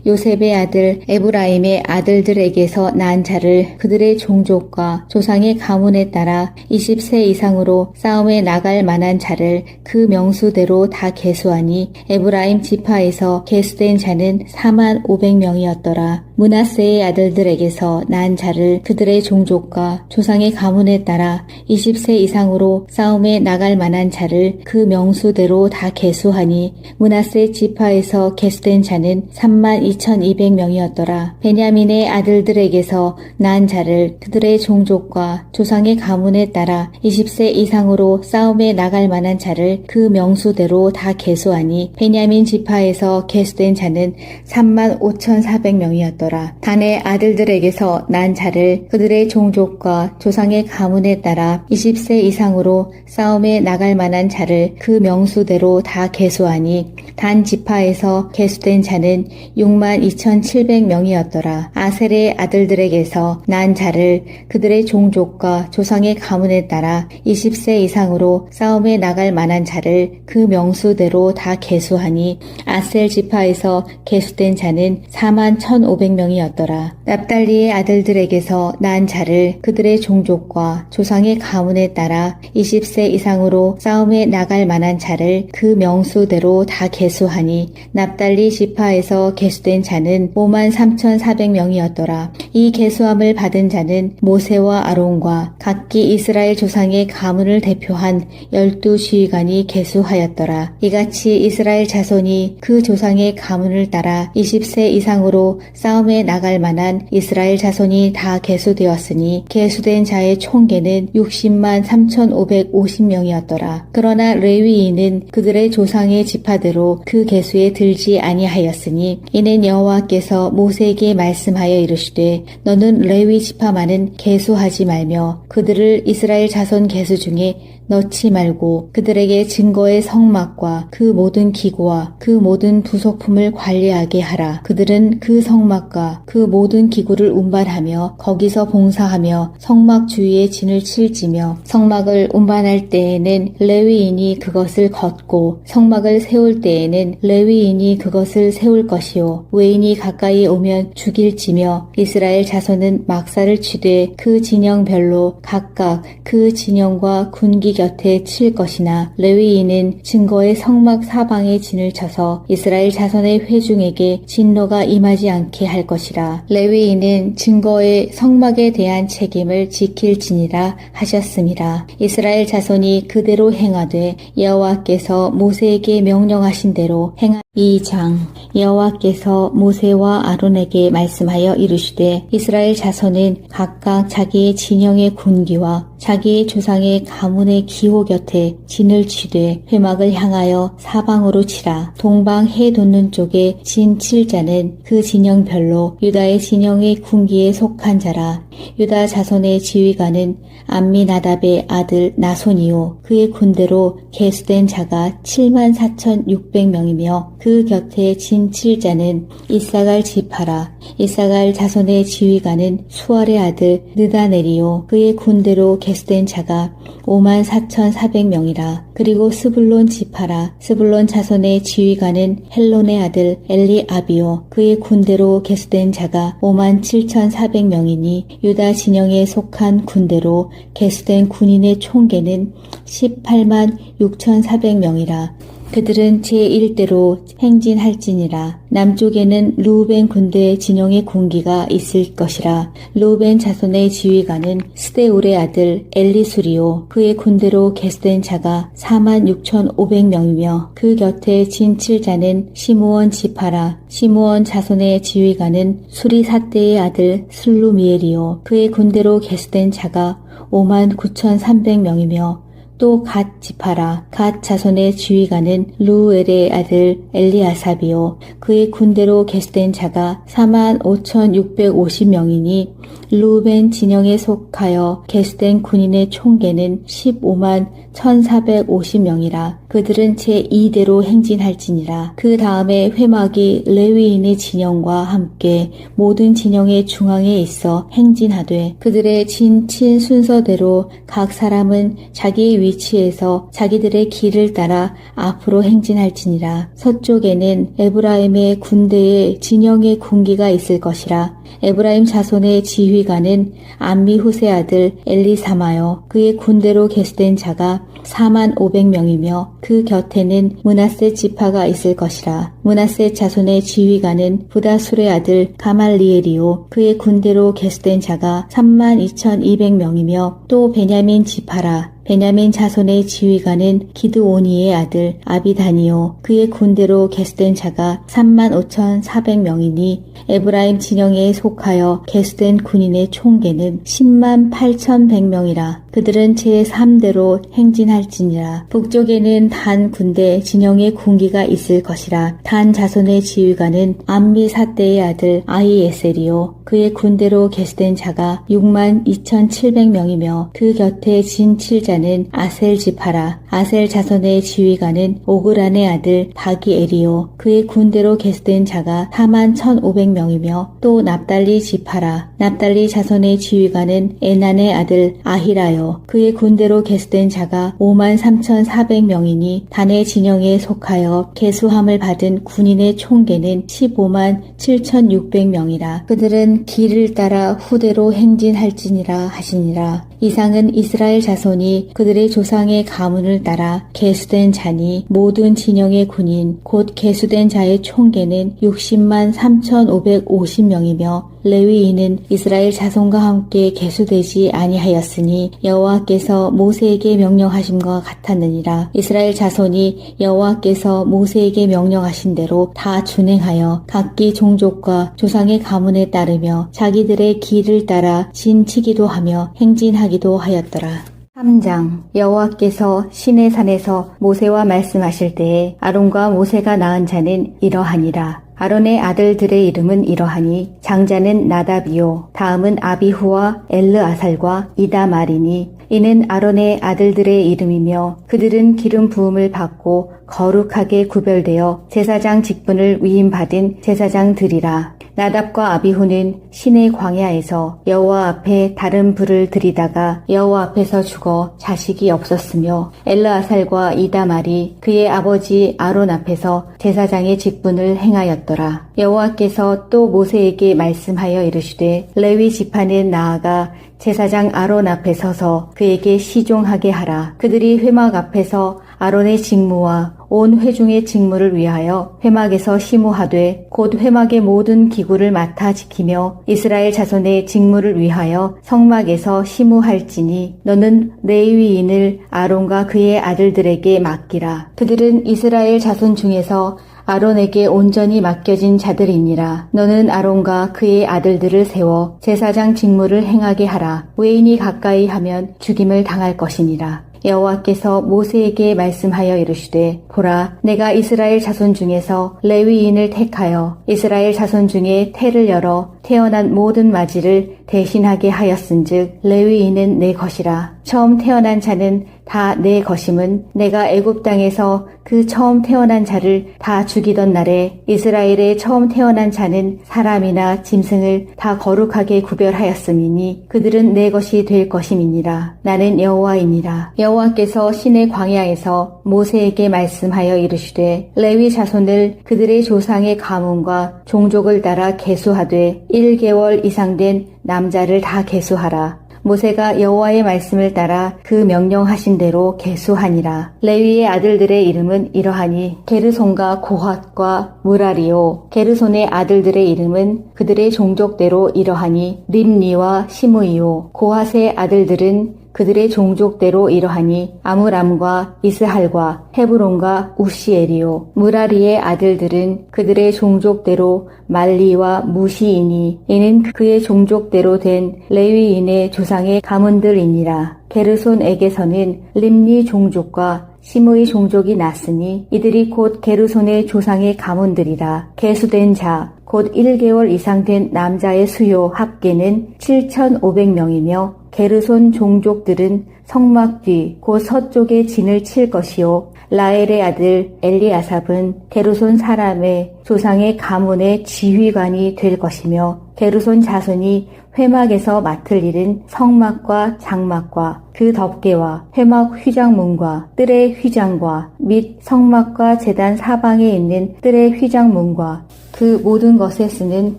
요셉의 아들 에브라임의 아들들에게서 난 자를 그들의 종족과 조상의 가문에 따라 20세 이상으로 싸움에 나갈 만한 자를 그 명수대로 다 계수하니 에브라임 지파에서 계수된 자는 45,000명이었더라. 므낫세의 아들들에게서 난 자를 그들의 종족과 조상의 가문에 따라 20세 이상으로 싸움에 나갈 만한 자를 그 명수대로 다 계수하니 므낫세 지파에서 계수된 자는 32,200명이었더라. 베냐민의 아들들에게서 난 자를 그들의 종족과 조상의 가문에 따라 20세 이상으로 싸움에 나갈 만한 자를 그 명수대로 다 계수하니 베냐민 지파에서 계수된 자는 35,400명이었더라. 단의 아들들에게서 난 자를 그들의 종족과 조상의 가문에 따라 20세 이상으로 싸움에 나갈 만한 자를 그 명수대로 다 계수하니 단 지파에서 계수된 자는 62,700명이었더라. 아셀의 아들들에게서 난 자를 그들의 종족과 조상의 가문에 따라 20세 이상으로 싸움에 나갈 만한 자를 그 명수대로 다 계수하니 아셀 지파에서 계수된 자는 41,500 3,500명이었더라. 납달리의 아들들에게서 난 자를 그들의 종족과 조상의 가문에 따라 20세 이상으로 싸움에 나갈 만한 자를 그 명수대로 다 계수하니 납달리 지파에서 계수된 자는 53,400명이었더라. 이 계수함을 받은 자는 모세와 아론과 각기 이스라엘 조상의 가문을 대표한 12지휘관이 계수하였더라. 이같이 이스라엘 자손이 그 조상의 가문을 따라 20세 이상으로 싸움에 나갈 만한 이스라엘 자손이 다 계수되었으니 계수된 자의 총계는 60만 3,550명이었더라. 그러나 레위인은 그들의 조상의 지파대로 그 계수에 들지 아니하였으니 이는 여호와께서 모세에게 말씀하여 이르시되 너는 레위 지파만은 계수하지 말며 그들을 이스라엘 자손 계수 중에 넣지 말고 그들에게 증거의 성막과 그 모든 기구와 그 모든 부속품을 관리하게 하라. 그들은 그 성막과 그 모든 기구를 운반하며 거기서 봉사하며 성막 주위에 진을 칠지며 성막을 운반할 때에는 레위인이 그것을 걷고 성막을 세울 때에는 레위인이 그것을 세울 것이요 외인이 가까이 오면 죽일지며 이스라엘 자손은 막사를 치되 그 진영별로 각각 그 진영과 군기 곁에 칠 것이나 레위인은 증거의 성막 사방에 진을 쳐서 이스라엘 자손의 회중에게 진노가 임하지 않게 할 것이라. 레위인은 증거의 성막에 대한 책임을 지킬지니라 하셨습니다. 이스라엘 자손이 그대로 행하되 여호와께서 모세에게 명령하신 대로 행하 2장 여호와께서 모세와 아론에게 말씀하여 이르시되 이스라엘 자손은 각각 자기의 진영의 군기와 자기의 조상의 가문의 기호 곁에 진을 치되 회막을 향하여 사방으로 치라. 동방 해 돋는 쪽에 진 칠 자는 그 진영별로 유다의 진영의 군기에 속한 자라. 유다 자손의 지휘관은 암미나답의 아들 나손이요 그의 군대로 계수된 자가 74,600명이며 그 곁에 진 칠 자는 이사갈 지파라. 이사갈 자손의 지휘관은 수알의 아들 느다넬이요 그의 군대로 계수된 자가 54,400명이라. 그리고 스불론 지파라. 스불론 자손의 지휘관은 헬론의 아들 엘리압이요 그의 군대로 계수된 자가 57,400명이니 유다 진영에 속한 군대로 계수된 군인의 총계는 18만 6,400명이라. 그들은 제1대로 행진할지니라. 남쪽에는 르우벤 군대 진영의 군기가 있을 것이라. 르우벤 자손의 지휘관은 스데울의 아들 엘리수리요 그의 군대로 계수된 자가 46,500명이며 그 곁에 진칠 자는 시므온 지파라. 시므온 자손의 지휘관은 수리사대의 아들 슬루미엘이요 그의 군대로 계수된 자가 59,300명이며 또 갓 지파라. 갓 자손의 지휘관은 루엘의 아들 엘리아삽이요 그의 군대로 계수된 자가 45,650명이니 루벤 진영에 속하여 계수된 군인의 총계는 15만 1,450명이라. 그들은 제2대로 행진할지니라. 그 다음에 회막이 레위인의 진영과 함께 모든 진영의 중앙에 있어 행진하되 그들의 진친 순서대로 각 사람은 자기의 위치에서 자기들의 길을 따라 앞으로 행진할지니라. 서쪽에는 에브라임의 군대의 진영의 군기가 있을 것이라. 에브라임 자손의 지휘관은 암미후세 아들 엘리사마요 그의 군대로 계수된 자가 45,000명이며 그 곁에는 므낫세 지파가 있을 것이라. 므낫세 자손의 지휘관은 부다술의 아들 가말리엘이요 그의 군대로 계수된 자가 32,200명이며 또 베냐민 지파라. 베냐민 자손의 지휘관은 기드오니의 아들 아비다니요 그의 군대로 계수된 자가 35,400명이니 에브라임 진영에 속하여 계수된 군인의 총계는 10만 8,100명이라. 그들은 제3대로 행진할지니라. 북쪽에는 단 군대 진영의 군기가 있을 것이라. 단 자손의 지휘관은 암미사대의 아들 아히에셀이요 그의 군대로 계수된 자가 6만 2,700명이며 그 곁에 진 칠자는 아셀 지파라. 아셀 자손의 지휘관은 오그란의 아들 바기엘이요 그의 군대로 계수된 자가 4만 1,500명이며 또 납달리 지파라. 납달리 자손의 지휘관은 에난의 아들 아히라요 하여 그의 군대로 계수된 자가 53,400명이니 단의 진영에 속하여 계수함을 받은 군인의 총계는 157,600명이라. 그들은 길을 따라 후대로 행진할지니라 하시니라. 이상은 이스라엘 자손이 그들의 조상의 가문을 따라 계수된 자니 모든 진영의 군인 곧 계수된 자의 총계는 60만 3,550명이며 레위인은 이스라엘 자손과 함께 계수되지 아니하였으니 여호와께서 모세에게 명령하심과 같았느니라. 이스라엘 자손이 여호와께서 모세에게 명령하신 대로 다 준행하여 각기 종족과 조상의 가문에 따르며 자기들의 길을 따라 진치기도 하며 행진하기도 하였더라. 3장. 여호와께서 시내산에서 모세와 말씀하실 때에 아론과 모세가 낳은 자는 이러하니라. 아론의 아들들의 이름은 이러하니 장자는 나답이요 다음은 아비후와 엘르아살과 이다말이니 이는 아론의 아들들의 이름이며 그들은 기름 부음을 받고 거룩하게 구별되어 제사장 직분을 위임받은 제사장들이라. 나답과 아비후는 시내 광야에서 여호와 앞에 다른 불을 들이다가 여호와 앞에서 죽어 자식이 없었으며 엘르아살과 이다말이 그의 아버지 아론 앞에서 제사장의 직분을 행하였더라. 여호와께서 또 모세에게 말씀하여 이르시되 레위 지파는 나아가 제사장 아론 앞에 서서 그에게 시종하게 하라. 그들이 회막 앞에서 아론의 직무와 온 회중의 직무를 위하여 회막에서 시무하되 곧 회막의 모든 기구를 맡아 지키며 이스라엘 자손의 직무를 위하여 성막에서 시무할지니 너는 레위인을 아론과 그의 아들들에게 맡기라. 그들은 이스라엘 자손 중에서 아론에게 온전히 맡겨진 자들이니라. 너는 아론과 그의 아들들을 세워 제사장 직무를 행하게 하라. 외인이 가까이 하면 죽임을 당할 것이니라. 여호와께서 모세에게 말씀하여 이르시되 보라 내가 이스라엘 자손 중에서 레위인을 택하여 이스라엘 자손 중에 태를 열어 태어난 모든 마지를 대신하게 하였은즉 레위인은 내 것이라. 처음 태어난 자는 다 내 것임은 내가 애굽 땅에서 그 처음 태어난 자를 다 죽이던 날에 이스라엘의 처음 태어난 자는 사람이나 짐승을 다 거룩하게 구별하였음이니 그들은 내 것이 될 것임이니라. 나는 여호와이니라. 여호와께서 시내 광야에서 모세에게 말씀하여 이르시되 레위 자손을 그들의 조상의 가문과 종족을 따라 계수하되 1개월 이상 된 남자를 다 계수하라. 모세가 여호와의 말씀을 따라 그 명령하신 대로 계수하니라. 레위의 아들들의 이름은 이러하니 게르손과 고핫과 무라리요. 게르손의 아들들의 이름은 그들의 종족대로 이러하니 림니와 시므이요. 고핫의 아들들은 그들의 종족대로 이러하니 아므람과 이스할과 헤브론과 우시엘이요. 무라리의 아들들은 그들의 종족대로 말리와 무시이니 이는 그의 종족대로 된 레위인의 조상의 가문들이니라. 게르손에게서는 림니 종족과 시므의 종족이 났으니 이들이 곧 게르손의 조상의 가문들이라. 계수된 자 곧 1개월 이상 된 남자의 수요 합계는 7,500명이며 게르손 종족들은 성막 뒤 곧 서쪽에 진을 칠 것이요. 라엘의 아들 엘리아삽은 게르손 사람의 조상의 가문의 지휘관이 될 것이며 게르손 자손이 회막에서 맡을 일은 성막과 장막과 그 덮개와 회막 휘장문과 뜰의 휘장과 및 성막과 제단 사방에 있는 뜰의 휘장문과 그 모든 것에 쓰는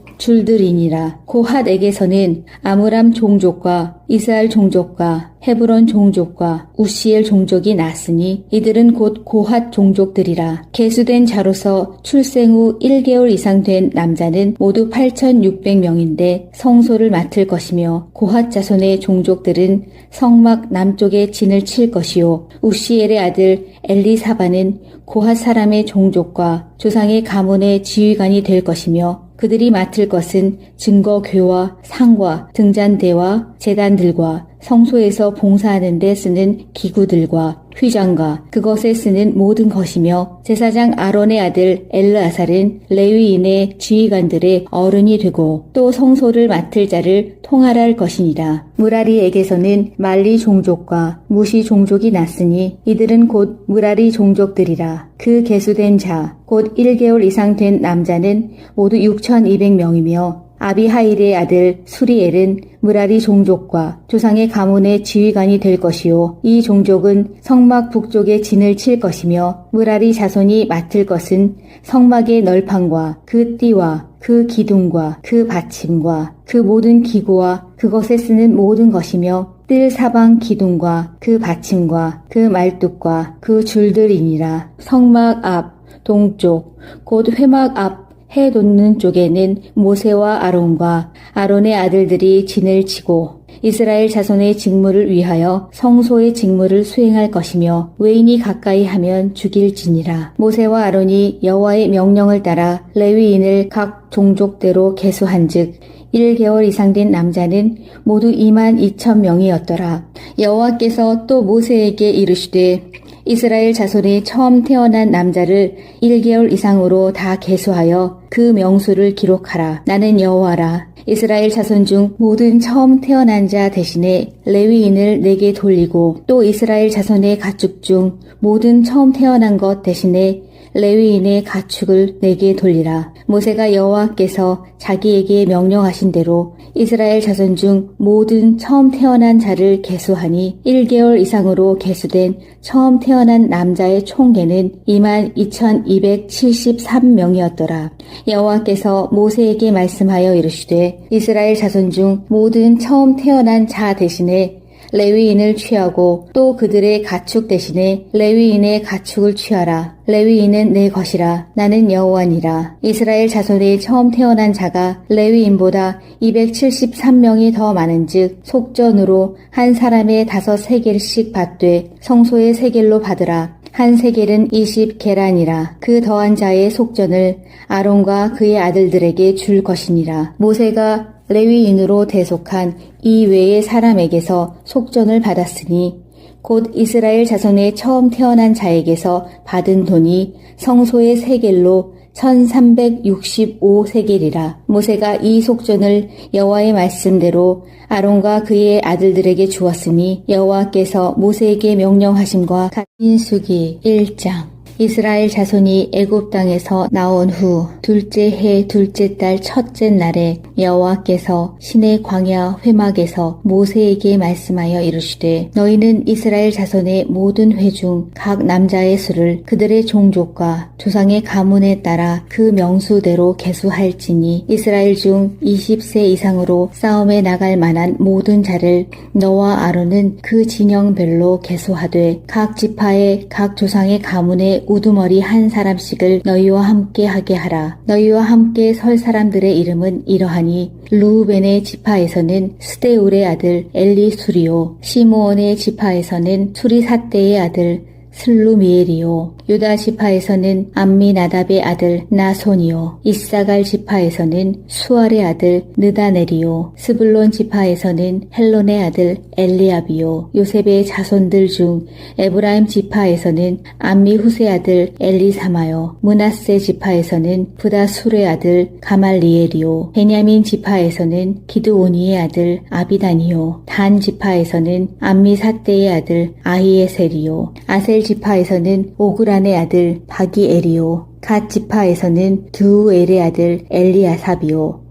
줄들이니라. 고핫에게서는 아므람 종족과 이스할 종족과 헤브론 종족과 우시엘 종족이 났으니 이들은 곧 고핫 종족들이라. 계수된 자로서 출생 후 1개월 이상 된 남자는 모두 8,600명인데 성소를 맡을 것이며 고핫 자손의 종족들은 성막 남쪽에 진을 칠 것이요. 우시엘의 아들 엘리사바는 고핫 사람의 종족과 조상의 가문의 지휘관이 될 것이며 그들이 맡을 것은 증거궤와 상과 등잔대와 제단들과 성소에서 봉사하는 데 쓰는 기구들과 휘장과 그것에 쓰는 모든 것이며 제사장 아론의 아들 엘르아살은 레위인의 지휘관들의 어른이 되고 또 성소를 맡을 자를 통할할 것이니라. 무라리에게서는 말리 종족과 무시 종족이 났으니 이들은 곧 무라리 종족들이라. 그 계수된 자 곧 1개월 이상 된 남자는 모두 6,200명이며 아비하일의 아들 수리엘은 므라리 종족과 조상의 가문의 지휘관이 될 것이요 이 종족은 성막 북쪽에 진을 칠 것이며 므라리 자손이 맡을 것은 성막의 널판과 그 띠와 그 기둥과 그 받침과 그 모든 기구와 그것에 쓰는 모든 것이며 뜰 사방 기둥과 그 받침과 그 말뚝과 그 줄들이니라. 성막 앞 동쪽 곧 회막 앞 해 돋는 쪽에는 모세와 아론과 아론의 아들들이 진을 치고 이스라엘 자손의 직무를 위하여 성소의 직무를 수행할 것이며 외인이 가까이 하면 죽일지니라. 모세와 아론이 여호와의 명령을 따라 레위인을 각 종족대로 계수한즉 1개월 이상 된 남자는 모두 22,000명이었더라. 여호와께서 또 모세에게 이르시되 이스라엘 자손의 처음 태어난 남자를 1개월 이상으로 다 계수하여 그 명수를 기록하라. 나는 여호와라. 이스라엘 자손 중 모든 처음 태어난 자 대신에 레위인을 내게 돌리고 또 이스라엘 자손의 가축 중 모든 처음 태어난 것 대신에 레위인의 가축을 내게 돌리라. 모세가 여호와께서 자기에게 명령하신 대로 이스라엘 자손 중 모든 처음 태어난 자를 계수하니 1개월 이상으로 계수된 처음 태어난 남자의 총계는 22,273명이었더라. 여호와께서 모세에게 말씀하여 이르시되 이스라엘 자손 중 모든 처음 태어난 자 대신에 레위인을 취하고 또 그들의 가축 대신에 레위인의 가축을 취하라. 레위인은 내 것이라. 나는 여호와니라. 이스라엘 자손의 처음 태어난 자가 레위인보다 273명이 더 많은즉 속전으로 한 사람의 5세겔씩 받되 성소의 세겔로 받으라. 한 세겔은 20계란이라. 그 더한 자의 속전을 아론과 그의 아들들에게 줄 것이니라. 모세가 레위인으로 대속한 이 외의 사람에게서 속전을 받았으니 곧 이스라엘 자손의 처음 태어난 자에게서 받은 돈이 성소의 세겔로 1365세겔이라. 모세가 이 속전을 여호와의 말씀대로 아론과 그의 아들들에게 주었으니 여호와께서 모세에게 명령하심과 같은. 민수기 1장. 이스라엘 자손이 애굽 땅에서 나온 후 둘째 해 둘째 달 첫째 날에 여호와께서 시내 광야 회막에서 모세에게 말씀하여 이르시되 너희는 이스라엘 자손의 모든 회 중 각 남자의 수를 그들의 종족과 조상의 가문에 따라 그 명수대로 계수할지니 이스라엘 중 20세 이상으로 싸움에 나갈 만한 모든 자를 너와 아론은 그 진영별로 계수하되 각 지파의 각 조상의 가문에 우두머리 한 사람씩을 너희와 함께 하게 하라. 너희와 함께 설 사람들의 이름은 이러하니 루우벤의 지파에서는 스데울의 아들 엘리수리오, 시므온의 지파에서는 수리삿대의 아들 슬루미엘이요. 유다 지파에서는 암미나답의 아들 나손이요. 이사갈 지파에서는 수알의 아들 느다넬이요. 스불론 지파에서는 헬론의 아들 엘리압이요. 요셉의 자손들 중 에브라임 지파에서는 암미후스의 아들 엘리사마요. 므낫세 지파에서는 부다술의 아들 가말리엘이요. 베냐민 지파에서는 기드오니의 아들 아비단이요. 단 지파에서는 암미삿대의 아들 아히에셀이요. 아셀 지파에서는 오그란의 아들 바기엘이요. 갓 지파에서는 드우엘의 아들 엘리아삽이요.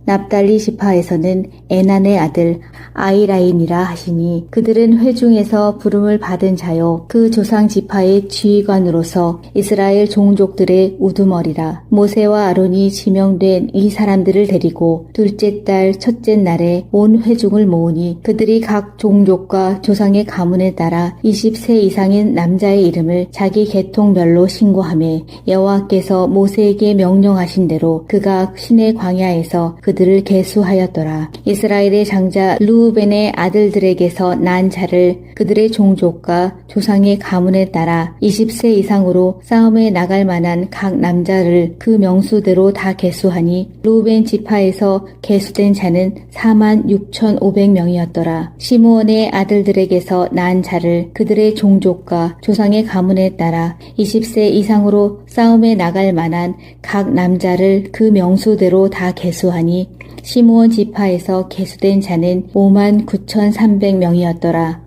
납달리 지파에서는 에난의 아들 아이라인이라 하시니 그들은 회중에서 부름을 받은 자요 그 조상 지파의 지휘관으로서 이스라엘 종족들의 우두머리라. 모세와 아론이 지명된 이 사람들을 데리고 둘째 달 첫째 날에 온 회중을 모으니 그들이 각 종족과 조상의 가문에 따라 20세 이상인 남자의 이름을 자기 계통별로 신고하며 여호와께서 모세에게 명령하신 대로 그가 시내 광야에서 그들을 계수하였더라. 이스라엘의 장자 루우벤의 아들들에게서 난 자를 그들의 종족과 조상의 가문에 따라 20세 이상으로 싸움에 나갈 만한 각 남자를 그 명수대로 다 계수하니 루우벤 지파에서 계수된 자는 46,500명이었더라. 시므온의 아들들에게서 난 자를 그들의 종족과 조상의 가문에 따라 20세 이상으로 싸움에 나갈 만한 각 남자를 그 명수대로 다 계수하니 시므온 지파에서 계수된 자는 59,300명이었더라.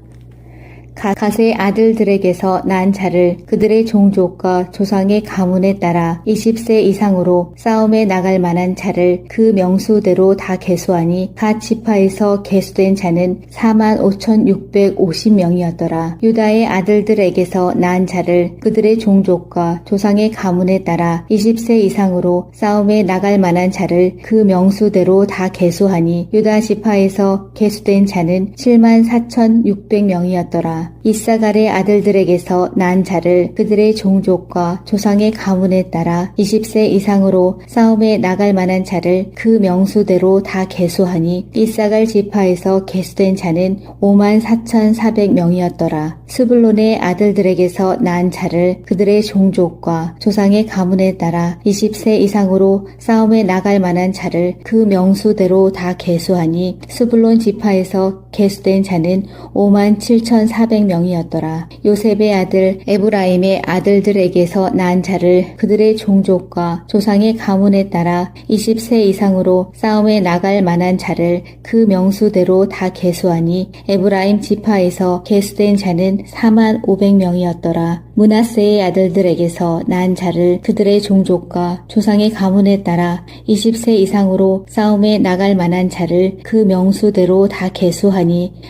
갓의 아들들에게서 난 자를 그들의 종족과 조상의 가문에 따라 20세 이상으로 싸움에 나갈 만한 자를 그 명수대로 다 계수하니 갓 지파에서 계수된 자는 45,650명이었더라. 유다의 아들들에게서 난 자를 그들의 종족과 조상의 가문에 따라 20세 이상으로 싸움에 나갈 만한 자를 그 명수대로 다 계수하니 유다 지파에서 계수된 자는 74,600명이었더라. 이사갈의 아들들에게서 난 자를 그들의 종족과 조상의 가문에 따라 20세 이상으로 싸움에 나갈 만한 자를 그 명수대로 다 계수하니 이사갈 지파에서 계수된 자는 54,400명이었더라. 스불론의 아들들에게서 난 자를 그들의 종족과 조상의 가문에 따라 20세 이상으로 싸움에 나갈 만한 자를 그 명수대로 다 계수하니 스불론 지파에서 계수된 자는 57,400명이었더라. 요셉의 아들 에브라임의 아들들에게서 난 자를 그들의 종족과 조상의 가문에 따라 20세 이상으로 싸움에 나갈 만한 자를 그 명수대로 다 계수하니 에브라임 지파에서 계수된 자는 45,000명이었더라. 므낫세의 아들들에게서 난 자를 그들의 종족과 조상의 가문에 따라 20세 이상으로 싸움에 나갈 만한 자를 그 명수대로 다 계수하니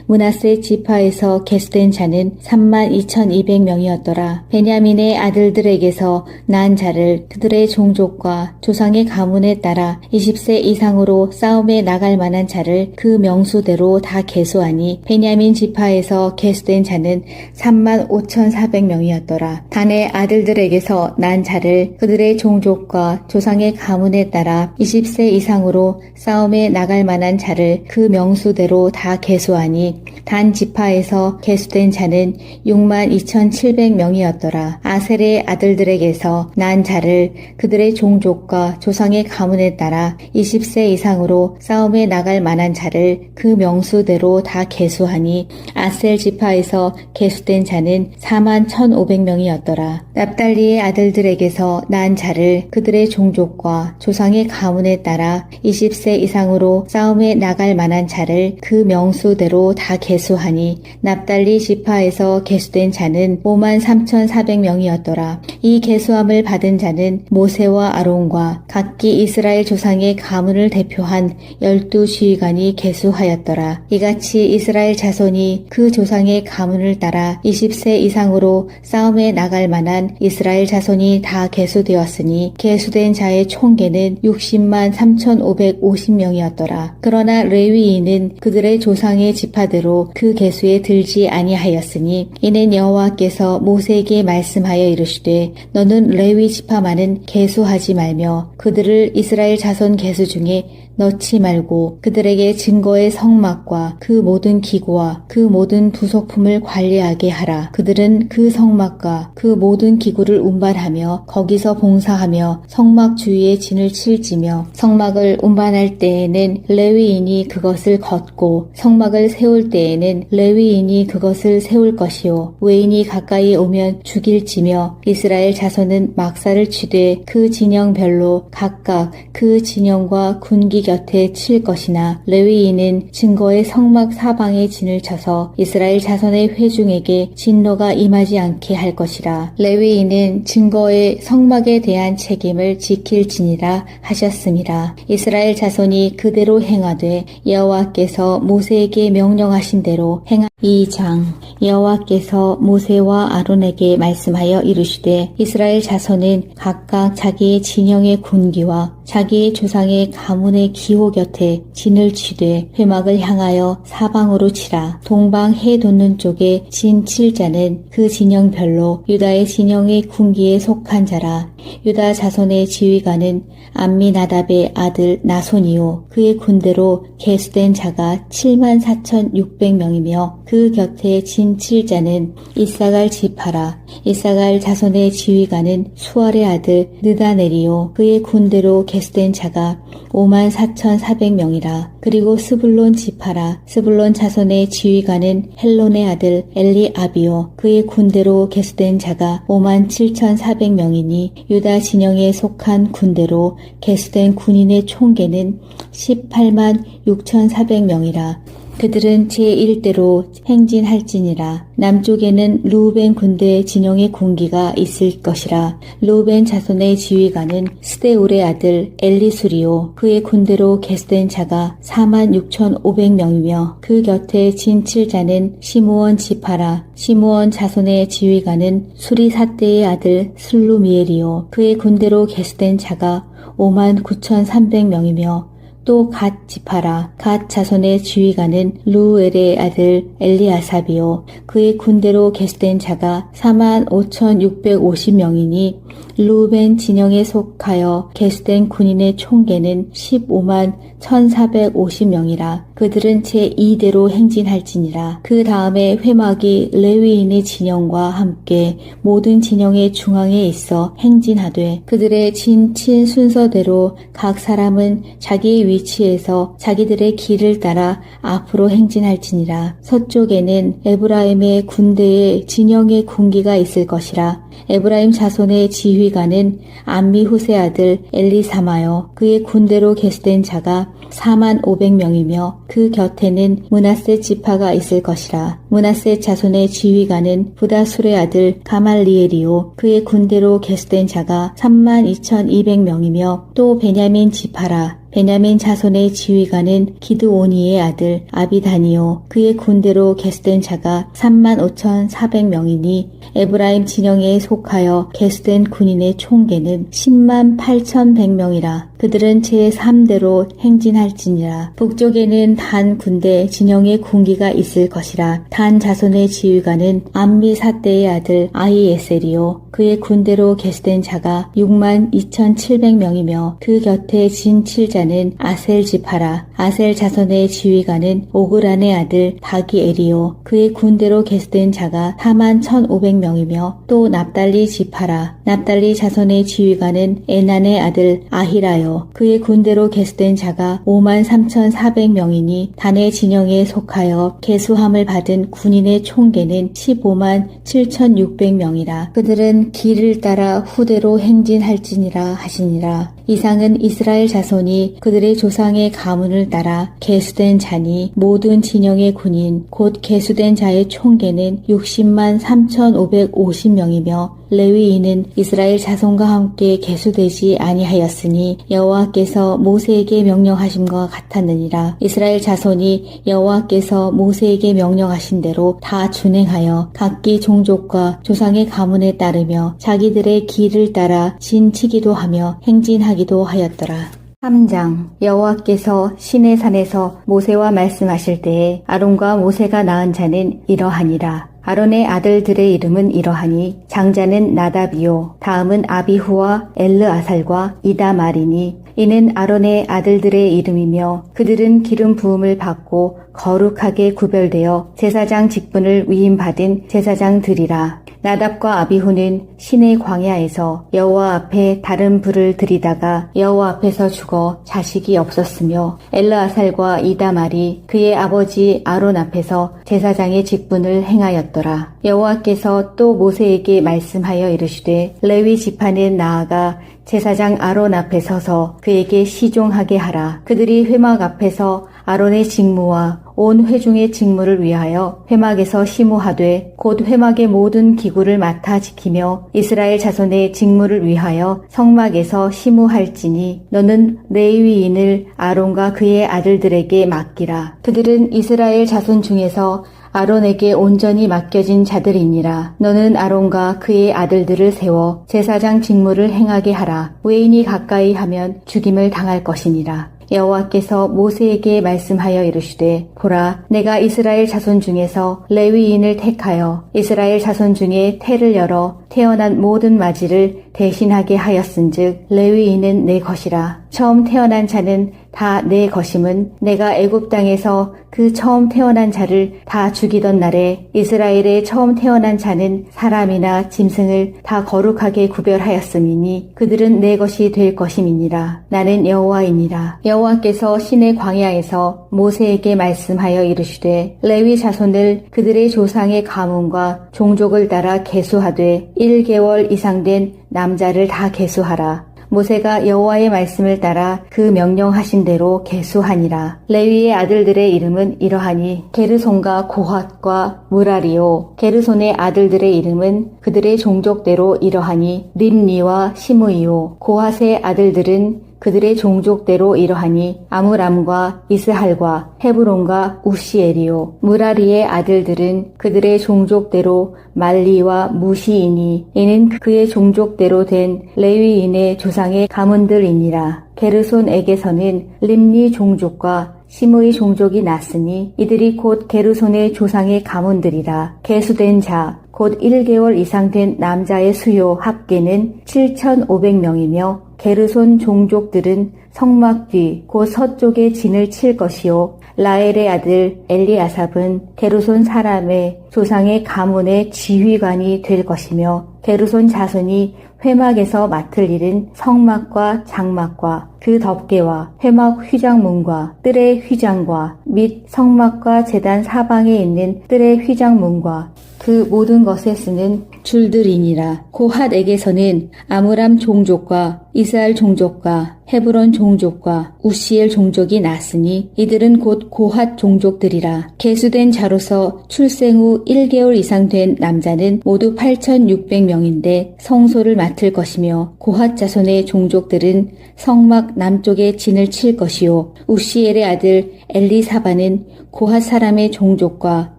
므낫세 지파에서 계수된 자는 32,200명이었더라. 베냐민의 아들들에게서 난 자를 그들의 종족과 조상의 가문에 따라 20세 이상으로 싸움에 나갈 만한 자를 그 명수대로 다 계수하니 베냐민 지파에서 계수된 자는 35,400명이었더라. 단의 아들들에게서 난 자를 그들의 종족과 조상의 가문에 따라 20세 이상으로 싸움에 나갈 만한 자를 그 명수대로 다 계수하니 단 지파에서 계수된 자는 62,700명이었더라. 아셀의 아들들에게서 난 자를 그들의 종족과 조상의 가문에 따라 20세 이상으로 싸움에 나갈 만한 자를 그 명수대로 다 계수하니 아셀 지파에서 계수된 자는 41,500명이었더라. 납달리의 아들들에게서 난 자를 그들의 종족과 조상의 가문에 따라 20세 이상으로 싸움에 나갈 만한 자를 그 명수대로 다 계수하니 납달리 지파에서 계수된 자는 53,400명이었더라. 이 계수함을 받은 자는 모세와 아론과 각기 이스라엘 조상의 가문을 대표한 12지휘관이 계수하였더라. 이같이 이스라엘 자손이 그 조상의 가문을 따라 20세 이상으로 싸움에 나갈 만한 이스라엘 자손이 다 계수되었으니 계수된 자의 총계는 60만 3,550명이었더라. 그러나 레위인은 그들의 조상의 지파대로 그 계수에 들지 아니하였으니 이는 여호와께서 모세에게 말씀하여 이르시되 너는 레위 지파만은 계수하지 말며 그들을 이스라엘 자손 계수 중에 넣지 말고 그들에게 증거의 성막과 그 모든 기구와 그 모든 부속품을 관리하게 하라. 그들은 그 성막과 그 모든 기구를 운반하며 거기서 봉사하며 성막 주위에 진을 칠지며 성막을 운반할 때에는 레위인이 그것을 걷고 성막을 세울 때에는 레위인이 그것을 세울 것이요 외인이 가까이 오면 죽일지며 이스라엘 자손은 막사를 치되 그 진영별로 각각 그 진영과 군기 곁에 칠 것이나 레위인은 증거의 성막 사방에 진을 쳐서 이스라엘 자손의 회중에게 진노가 임하지 않게 할 것이라. 레위인은 증거의 성막에 대한 책임을 지킬지니라 하셨습니다. 이스라엘 자손이 그대로 행하되 여호와께서 모세에게 명령하신 대로 2장 여호와께서 모세와 아론에게 말씀하여 이르시되 이스라엘 자손은 각각 자기의 진영의 군기와 자기의 조상의 가문의 기호 곁에 진을 치되 회막을 향하여 사방으로 치라. 동방 해 돋는 쪽에 진 칠 자는 그 진영별로 유다의 진영의 군기에 속한 자라. 유다 자손의 지휘관은 암미나답의 아들 나손이요 그의 군대로 계수된 자가 74,600명이며 그 곁에 진 칠 자는 이사갈 지파라. 이사갈 자손의 지휘관은 수알의 아들 느다넬이요 그의 군대로 계수된 자가 54,400명이라. 그리고 스불론 지파라. 스불론 자손의 지휘관은 헬론의 아들 엘리아비요 그의 군대로 계수된 자가 57,400명이니 유다 진영에 속한 군대로 계수된 군인의 총계는 18만 6,400명이라. 그들은 제1대로 행진할지니라. 남쪽에는 르우벤 군대 진영의 군기가 있을 것이라. 르우벤 자손의 지휘관은 스데울의 아들 엘리수리요. 그의 군대로 계수된 자가 46,500명이며 그 곁에 진칠자는 시므온 지파라. 시므온 자손의 지휘관은 수리사대의 아들 슬루미엘이요. 그의 군대로 계수된 자가 59,300명이며 또 갓 지파라. 갓 자손의 지휘관은 루엘의 아들 엘리아삽이요. 그의 군대로 계수된 자가 45,650명이니 루벤 진영에 속하여 계수된 군인의 총계는 151,450명이라. 그들은 제2대로 행진할지니라. 그 다음에 회막이 레위인의 진영과 함께 모든 진영의 중앙에 있어 행진하되 그들의 진친 순서대로 각 사람은 자기의 위치에서 자기들의 길을 따라 앞으로 행진할지니라. 서쪽에는 에브라임의 군대의 진영의 군기가 있을 것이라. 에브라임 자손의 지휘관은 암미후세 아들 엘리사마요. 그의 군대로 계수된 자가 45,000명이며 그 곁에는 므낫세 지파가 있을 것이라. 므낫세 자손의 지휘관은 부다술의 아들 가말리엘이요. 그의 군대로 계수된 자가 32,200명이며 또 베냐민 지파라. 베냐민 자손의 지휘관은 기드오니의 아들 아비다니요. 그의 군대로 계수된 자가 35,400명이니 에브라임 진영에 속하여 계수된 군인의 총계는 108,100명이라. 그들은 제3대로 행진할지니라. 북쪽에는 단 군대 진영의 군기가 있을 것이라. 단 자손의 지휘관은 암미사대의 아들 아히에셀이요. 그의 군대로 계수된 자가 62,700명이며 그 곁에 진칠자는 아셀 지파라. 아셀 자손의 지휘관은 오그란의 아들 바기엘이요. 그의 군대로 계수된 자가 41,500명이며 또 납달리 지파라. 납달리 자손의 지휘관은 에난의 아들 아히라요. 그의 군대로 계수된 자가 53,400명이니 단의 진영에 속하여 계수함을 받은 군인의 총계는 157,600명이라. 그들은 길을 따라 후대로 행진할지니라 하시니라. 이상은 이스라엘 자손이 그들의 조상의 가문을 따라 계수된 자니 모든 진영의 군인 곧 계수된 자의 총계는 603,550명이며 레위인은 이스라엘 자손과 함께 계수되지 아니하였으니 여호와께서 모세에게 명령하심과 같았느니라. 이스라엘 자손이 여호와께서 모세에게 명령하신 대로 다 준행하여 각기 종족과 조상의 가문에 따르며 자기들의 길을 따라 진치기도 하며 행진하기도 하였더라. 3장. 여호와께서 시내산에서 모세와 말씀하실 때에 아론과 모세가 낳은 자는 이러하니라. 아론의 아들들의 이름은 이러하니 장자는 나답이요 다음은 아비후와 엘르아살과 이다말이니 이는 아론의 아들들의 이름이며 그들은 기름 부음을 받고 거룩하게 구별되어 제사장 직분을 위임받은 제사장들이라. 나답과 아비후는 시내 광야에서 여호와 앞에 다른 불을 들이다가 여호와 앞에서 죽어 자식이 없었으며 엘르아살과 이다말이 그의 아버지 아론 앞에서 제사장의 직분을 행하였더라. 여호와께서 또 모세에게 말씀하여 이르시되 레위 지파는 나아가 제사장 아론 앞에 서서 그에게 시종하게 하라. 그들이 회막 앞에서 아론의 직무와 온 회중의 직무를 위하여 회막에서 시무하되 곧 회막의 모든 기구를 맡아 지키며 이스라엘 자손의 직무를 위하여 성막에서 시무할지니 너는 레위인을 아론과 그의 아들들에게 맡기라. 그들은 이스라엘 자손 중에서 아론에게 온전히 맡겨진 자들이니라. 너는 아론과 그의 아들들을 세워 제사장 직무를 행하게 하라. 외인이 가까이 하면 죽임을 당할 것이니라. 여호와께서 모세에게 말씀하여 이르시되 보라 내가 이스라엘 자손 중에서 레위인을 택하여 이스라엘 자손 중에 태를 열어 태어난 모든 마지를 대신하게 하였은즉 레위인은 내 것이라. 처음 태어난 자는 다 내 것임은 내가 애굽 땅에서 그 처음 태어난 자를 다 죽이던 날에 이스라엘의 처음 태어난 자는 사람이나 짐승을 다 거룩하게 구별하였음이니 그들은 내 것이 될 것임이니라. 나는 여호와이니라. 여호와께서 시내 광야에서 모세에게 말씀하여 이르시되 레위 자손을 그들의 조상의 가문과 종족을 따라 계수하되 1개월 이상 된 남자를 다 계수하라. 모세가 여호와의 말씀을 따라 그 명령하신 대로 계수하니라. 레위의 아들들의 이름은 이러하니 게르손과 고핫과 무라리요. 게르손의 아들들의 이름은 그들의 종족대로 이러하니 림니와 시므이요. 고핫의 아들들은 그들의 종족대로 이러하니 아므람과 이스할과 헤브론과 우시엘이요. 무라리의 아들들은 그들의 종족대로 말리와 무시이니 이는 그의 종족대로 된 레위인의 조상의 가문들이니라. 게르손에게서는 림니 종족과 시므의 종족이 났으니 이들이 곧 게르손의 조상의 가문들이라. 계수된 자 곧 1개월 이상 된 남자의 수요 합계는 7,500명이며 게르손 종족들은 성막 뒤 곧 서쪽에 진을 칠 것이요. 라엘의 아들 엘리아삽은 게르손 사람의 조상의 가문의 지휘관이 될 것이며 게르손 자손이 회막에서 맡을 일은 성막과 장막과 그 덮개와 회막 휘장문과 뜰의 휘장과 및 성막과 제단 사방에 있는 뜰의 휘장문과 그 모든 것에 쓰는 줄들이니라. 고핫에게서는 아므람 종족과 이스할 종족과 헤브론 종족과 우시엘 종족이 났으니 이들은 곧 고핫 종족들이라. 계수된 자로서 출생 후 1개월 이상 된 남자는 모두 8,600명인데 성소를 맡을 것이며 고핫 자손의 종족들은 성막 남쪽에 진을 칠 것이요. 우시엘의 아들 엘리사바는 고핫 사람의 종족과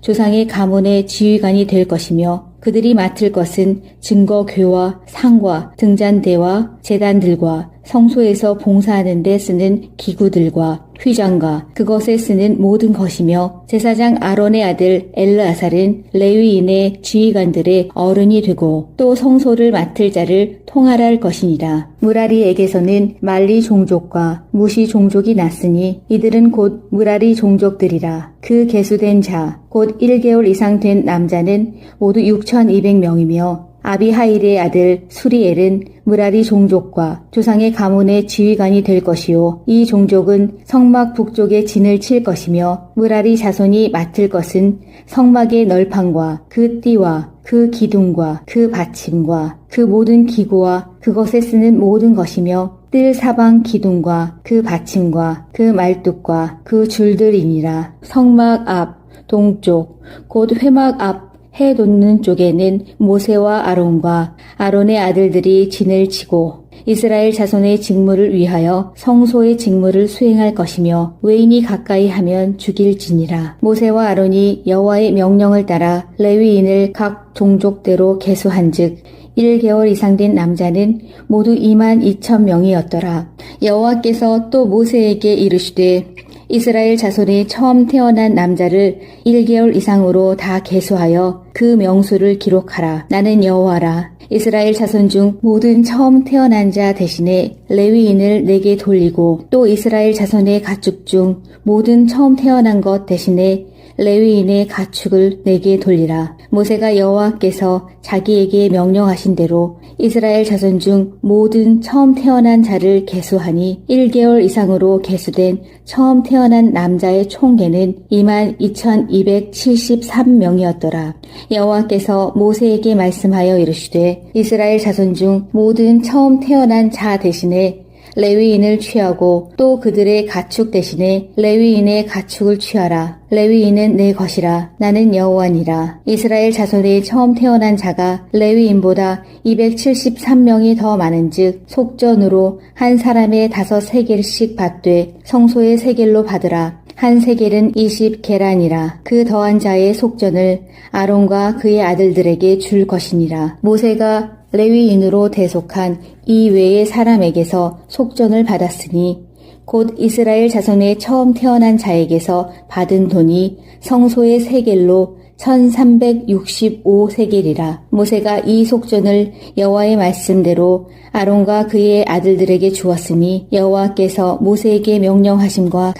조상의 가문의 지휘관이 될 것이며 그들이 맡을 것은 증거궤와 상과 등잔대와 제단들과 성소에서 봉사하는 데 쓰는 기구들과 휘장과 그것에 쓰는 모든 것이며 제사장 아론의 아들 엘르아살은 레위인의 지휘관들의 어른이 되고 또 성소를 맡을 자를 통할할 것이니라. 무라리에게서는 말리 종족과 무시 종족이 났으니 이들은 곧 무라리 종족들이라. 그 계수된 자 곧 1개월 이상 된 남자는 모두 6,200명이며 아비하일의 아들 수리엘은 무라리 종족과 조상의 가문의 지휘관이 될 것이요. 이 종족은 성막 북쪽에 진을 칠 것이며 무라리 자손이 맡을 것은 성막의 널판과 그 띠와 그 기둥과 그 받침과 그 모든 기구와 그것에 쓰는 모든 것이며 뜰 사방 기둥과 그 받침과 그 말뚝과 그 줄들이니라. 성막 앞 동쪽 곧 회막 앞 해 돋는 쪽에는 모세와 아론과 아론의 아들들이 진을 치고 이스라엘 자손의 직무를 위하여 성소의 직무를 수행할 것이며 외인이 가까이 하면 죽일지니라. 모세와 아론이 여호와의 명령을 따라 레위인을 각 종족대로 계수한즉 1개월 이상 된 남자는 모두 22,000명이었더라. 여호와께서 또 모세에게 이르시되 이스라엘 자손이 처음 태어난 남자를 1개월 이상으로 다 계수하여 그 명수를 기록하라. 나는 여호와라. 이스라엘 자손 중 모든 처음 태어난 자 대신에 레위인을 내게 돌리고 또 이스라엘 자손의 가축 중 모든 처음 태어난 것 대신에 레위인의 가축을 내게 돌리라. 모세가 여호와께서 자기에게 명령하신 대로 이스라엘 자손 중 모든 처음 태어난 자를 계수하니 1개월 이상으로 계수된 처음 태어난 남자의 총계는 22,273명이었더라. 여호와께서 모세에게 말씀하여 이르시되 이스라엘 자손 중 모든 처음 태어난 자 대신에 레위인을 취하고 또 그들의 가축 대신에 레위인의 가축을 취하라. 레위인은 내 것이라. 나는 여호와니라. 이스라엘 자손의 처음 태어난 자가 레위인보다 273명이 더 많은즉 속전으로 한 사람의 5세겔씩 받되 성소의 세겔로 받으라. 한 세겔은 20게란이라. 그 더한 자의 속전을 아론과 그의 아들들에게 줄 것이니라. 모세가 레위인으로 대속한 이 외의 사람에게서 속전을 받았으니 곧 이스라엘 자손의 처음 태어난 자에게서 받은 돈이 성소의 세겔로 1365세겔이라. 모세가 이 속전을 여호와의 말씀대로 아론과 그의 아들들에게 주었으니 여호와께서 모세에게 명령하심과